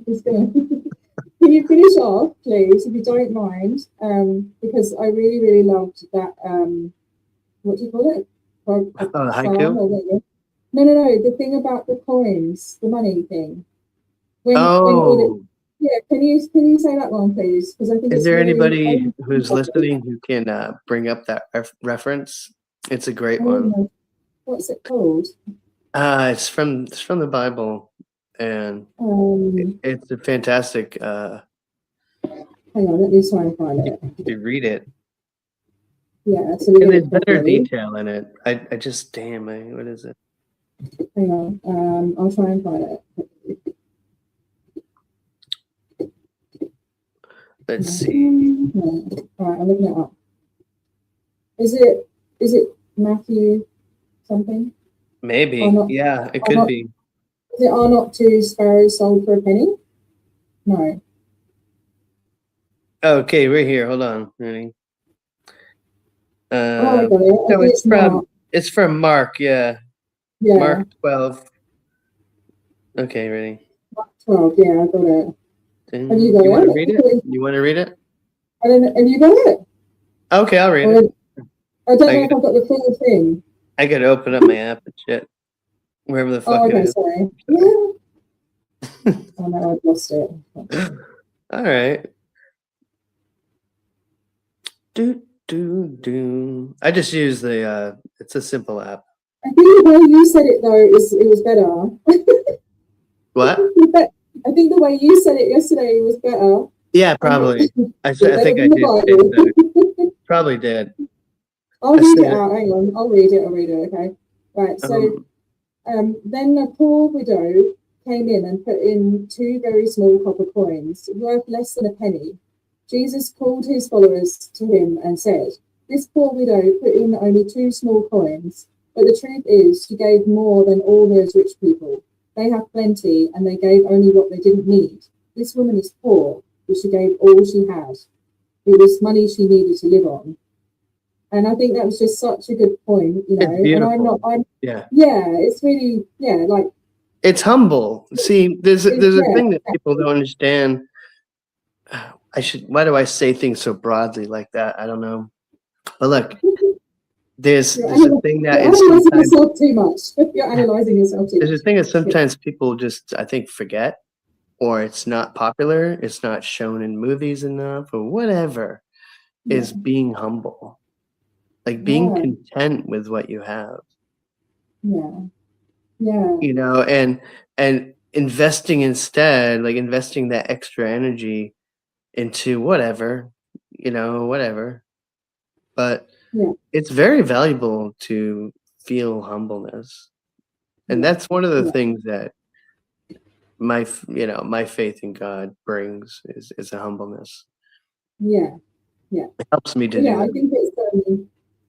Can you finish off, please, if you don't mind? Because I really, really loved that. What do you call it? Haiku? No. The thing about the coins, the money thing. Can you say that one, please? Because I think. Is there anybody who's listening who can bring up that reference? It's a great one. What's it called? It's from the Bible, and it's a fantastic. Hang on, let me try and find it. You read it. Yeah, so and there's better detail in it. I just what is it? Hang on, I'll try and find it. Let's see. All right, I'm looking it up. Is it Matthew something? Maybe. Yeah, it could be. Is it are not 2 sparrows sold for a penny? No. Okay, we're here. Hold on. Ready? I got it. No, it's from Mark. Yeah. Mark 12. Okay, ready? Mark 12. Yeah, I got it. Have you got you want to read it? You want to read it? I don't know. Have you got it? Okay, I'll read it. I don't know if I've got the full thing. I gotta open up my app and shit. Wherever the fuck it is. Sorry. Oh no, I've lost it. All right. I just use the it's a simple app. I think the way you said it though it was better. What? I think the way you said it yesterday was better. Yeah, probably. I think I did. Probably did. I'll read it out. Hang on. I'll read it. Okay. Right. So then a poor widow came in and put in 2 very small copper coins, worth less than a penny. Jesus called his followers to him and said, this poor widow put in only 2 small coins, but the truth is she gave more than all those rich people. They have plenty, and they gave only what they didn't need. This woman is poor, but she gave all she had. It was money she needed to live on. And I think that was just such a good point, you know. And it's really, like, it's humble. See, there's a thing that people don't understand. Why do I say things so broadly like that? I don't know. But look, there's a thing that is analyzing yourself too much. You're analyzing yourself too much. There's a thing that sometimes people just, I think, forget, or it's not popular, it's not shown in movies enough, or whatever, is being humble. Like being content with what you have. Yeah. Yeah. You know, and investing instead, like investing that extra energy into whatever, you know, whatever. But it's very valuable to feel humbleness. And that's one of the things that my faith in God brings is a humbleness. Yeah. It helps me to do that.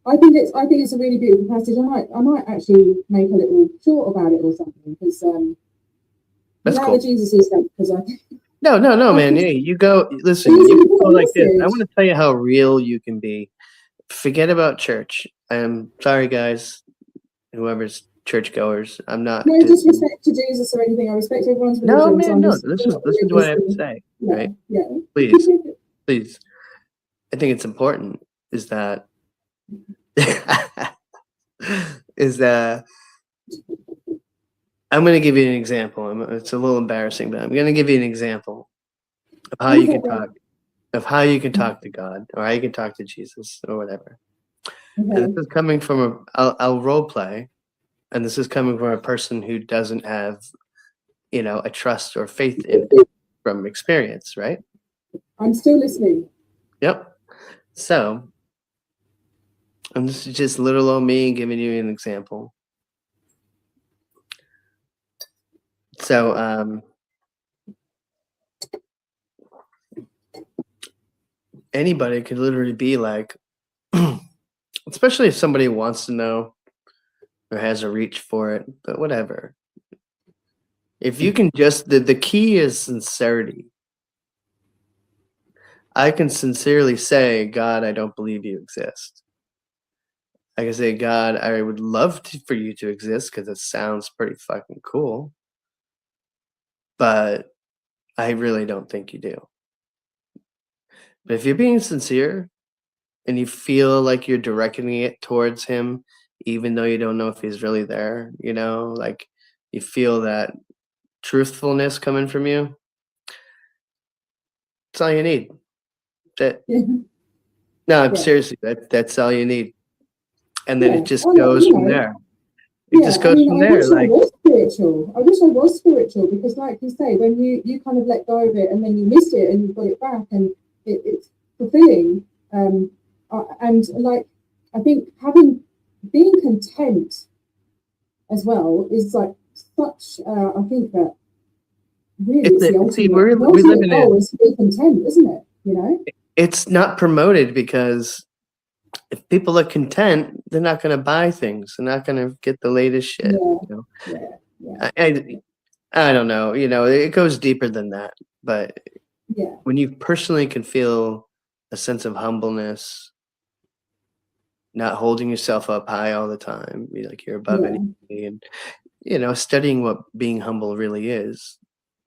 I think it's a really beautiful passage. I might actually make a little short about it or something, because that's cool. The Jesus is that, because No, man. Hey, you go. Listen, you go like this. I want to tell you how real you can be. Forget about church. I'm sorry, guys. Whoever's churchgoers, I'm not. No disrespect to Jesus or anything. I respect everyone's religion. No, man, no. Listen to what I have to say. Right? Yeah. Please. I think it's important. Is that I'm going to give you an example. It's a little embarrassing, but I'm going to give you an example of how you can talk to God, or how you can talk to Jesus, or whatever. And this is coming from I'll role play, and this is coming from a person who doesn't have, a trust or faith in from experience, right? I'm still listening. Yep. So, and this is just little old me giving you an example. So, anybody could literally be like, especially if somebody wants to know or has a reach for it, but whatever. If you can just, the key is sincerity. I can sincerely say, God, I don't believe you exist. I can say, God, I would love for you to exist because it sounds pretty fucking cool, but I really don't think you do. But if you're being sincere and you feel like you're directing it towards him, even though you don't know if he's really there, like you feel that truthfulness coming from you, that's all you need. No, seriously, that's all you need. And then it just goes from there. It just goes from there. I wish I was spiritual, because like you say, when you kind of let go of it and then you miss it and you've got it back, and it's fulfilling. And like, I think being content as well is like such, I think that really it's the ultimate. We live in it. Is to be content, isn't it? It's not promoted, because if people are content, they're not going to buy things. They're not going to get the latest shit. I don't know. It goes deeper than that. But when you personally can feel a sense of humbleness, not holding yourself up high all the time, like you're above anybody, and studying what being humble really is.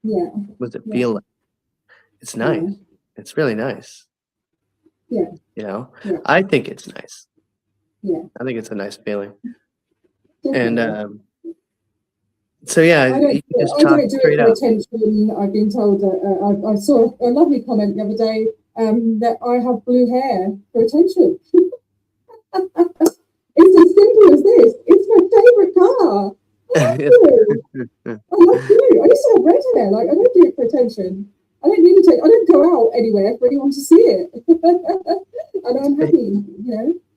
What does it feel like? It's nice. It's really nice. I think it's nice. I think it's a nice feeling. Definitely. And so you can just talk straight up. Attention. I've been told that I saw a lovely comment the other day that I have blue hair for attention. It's as simple as this. It's my favorite color. I love you. I used to have red hair. Like, I don't do it for attention. I don't need to. I don't go out anywhere for anyone to see it. And I'm happy,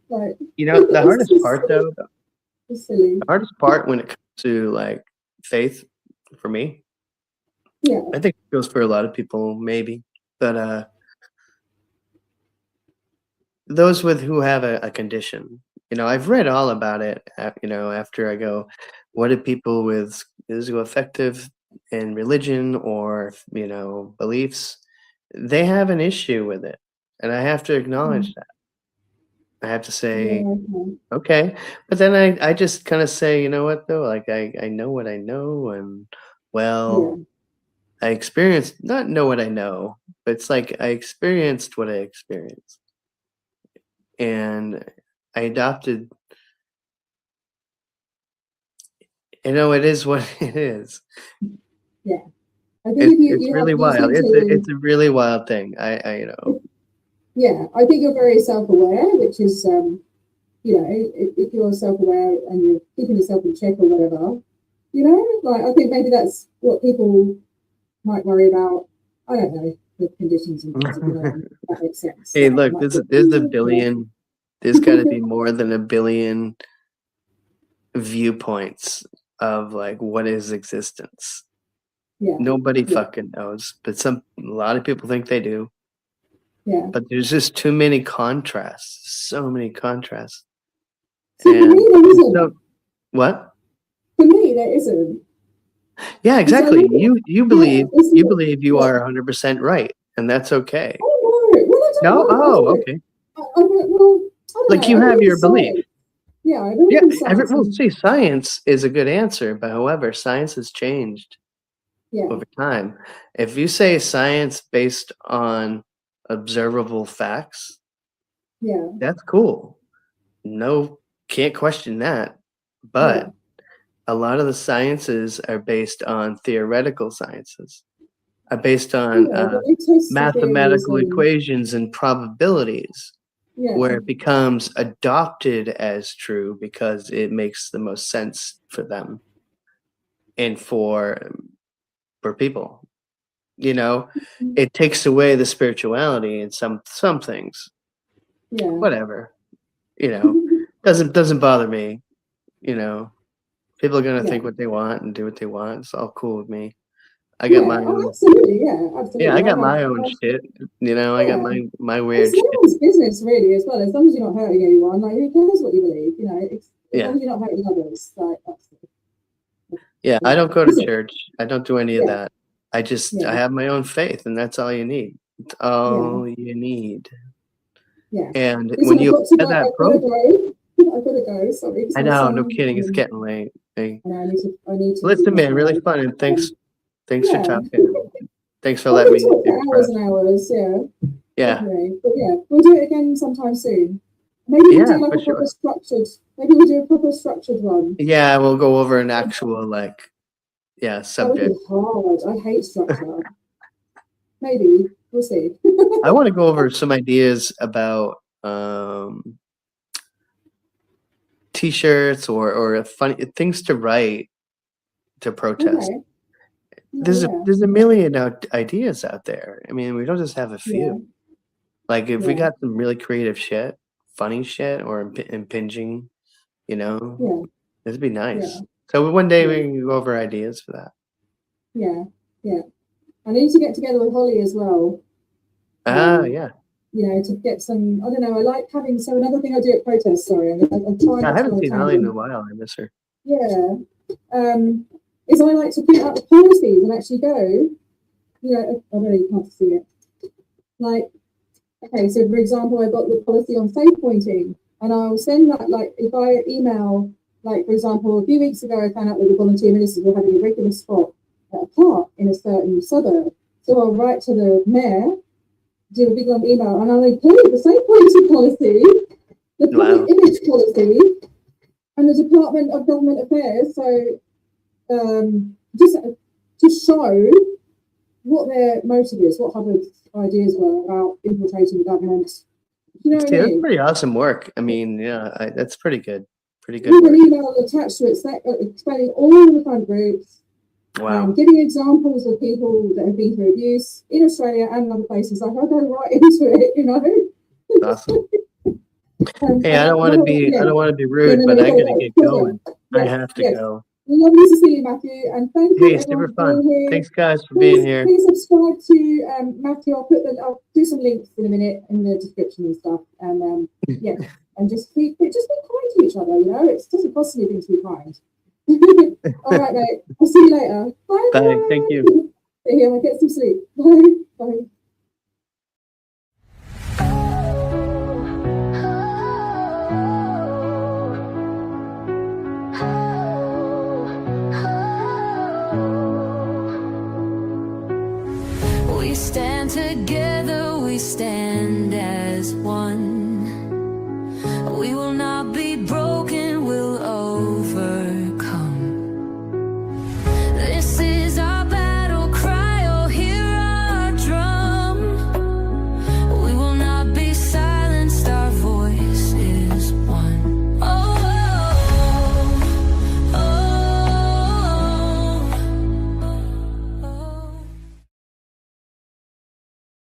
like. The hardest part, though. The hardest part when it comes to like faith, for me. I think it goes for a lot of people, maybe, but those with who have a condition. I've read all about it. After I go, what do people with schizoaffective in religion or beliefs? They have an issue with it, and I have to acknowledge that. I have to say, okay, but then I just kind of say, you know what though, like I know what I know, and well, I experienced not know what I know, but it's like I experienced what I experienced, and I adopted. It is what it is. Yeah, I think it's really wild. It's a really wild thing. I Yeah, I think you're very self-aware, which is, if you're self-aware and you're keeping yourself in check or whatever, like I think maybe that's what people might worry about. I don't know, the conditions and things, that makes sense. Hey, look, there's a billion. There's got to be more than a billion viewpoints of like what is existence. Yeah. Nobody fucking knows, but a lot of people think they do. Yeah. But there's just too many contrasts. So many contrasts. So for me, there isn't. What? For me, there isn't. Yeah, exactly. You believe you are 100% right, and that's okay. Oh no! Well, no? Oh, okay. Like you have your belief. Yeah, I believe in science. Well, see, science is a good answer, but however, science has changed over time. If you say science based on observable facts, that's cool. No, can't question that. But a lot of the sciences are based on theoretical sciences, are based on mathematical equations and probabilities. Where it becomes adopted as true because it makes the most sense for them and for people. It takes away the spirituality in some things. Whatever. Doesn't bother me. People are gonna think what they want and do what they want. It's all cool with me. I got my own. Absolutely. Yeah, I got my own shit. I got my weird shit. It's business, really, as well. As long as you're not hurting anyone, like who cares what you believe? As long as you're not hurting others, like that's. I don't go to church. I don't do any of that. I just I have my own faith, and that's all you need. It's all you need. Yeah. And when you apply that approach, I've got to go. Sorry. I know. No kidding. It's getting late. I need to. Listen, man, really fun, and thanks for talking. Thanks for letting me. Hours and hours, yeah. Definitely. But we'll do it again sometime soon. Maybe we'll do like a proper structured. Maybe we'll do a proper structured one. Yeah, we'll go over an actual subject. That would be hard. I hate structure. Maybe we'll see. I want to go over some ideas about T-shirts or funny things to write to protest. Okay. There's a million ideas out there. I mean, we don't just have a few. Like if we got some really creative shit, funny shit, or impinging, it'd be nice. So one day we can go over ideas for that. Yeah. I need to get together with Holly as well. Yeah. To get some. I don't know. I like having. So another thing I do at protests. Sorry, I'm trying. I haven't seen Holly in a while. I miss her. Yeah. Is I like to print out the policies and actually go, I don't know, you can't see it. Like, okay, so for example, I got the policy on safe pointing, and I'll send that, like, if I email, like, for example, a few weeks ago, I found out that the volunteer ministers were having a regular spot at a park in a certain suburb. So I'll write to the mayor, do a big long email, and I'll include the safe pointing policy, the public image policy, and the Department of Government Affairs. So, just to show what their motive is, what Hubbard's ideas were about infiltrating the government. You know what I mean? That's pretty awesome work. I mean, that's pretty good. Pretty good. With an email attached to it, explaining all the front groups, giving examples of people that have been through abuse in Australia and other places. Like I go right into it, Awesome. Hey, I don't want to be rude, but I gotta get going. I have to go. Lovely to see you, Matthew, and thank you Hey, everyone super for being fun. here. Thanks, guys, for being here. Please subscribe to Matthew. I'll do some links in a minute in the description and stuff. And yeah, and just be kind to each other. You know, it doesn't cost anything to be kind. All right, mate. I'll see you later. Bye. Bye. Thank you. Yeah, get some sleep. Bye. Bye.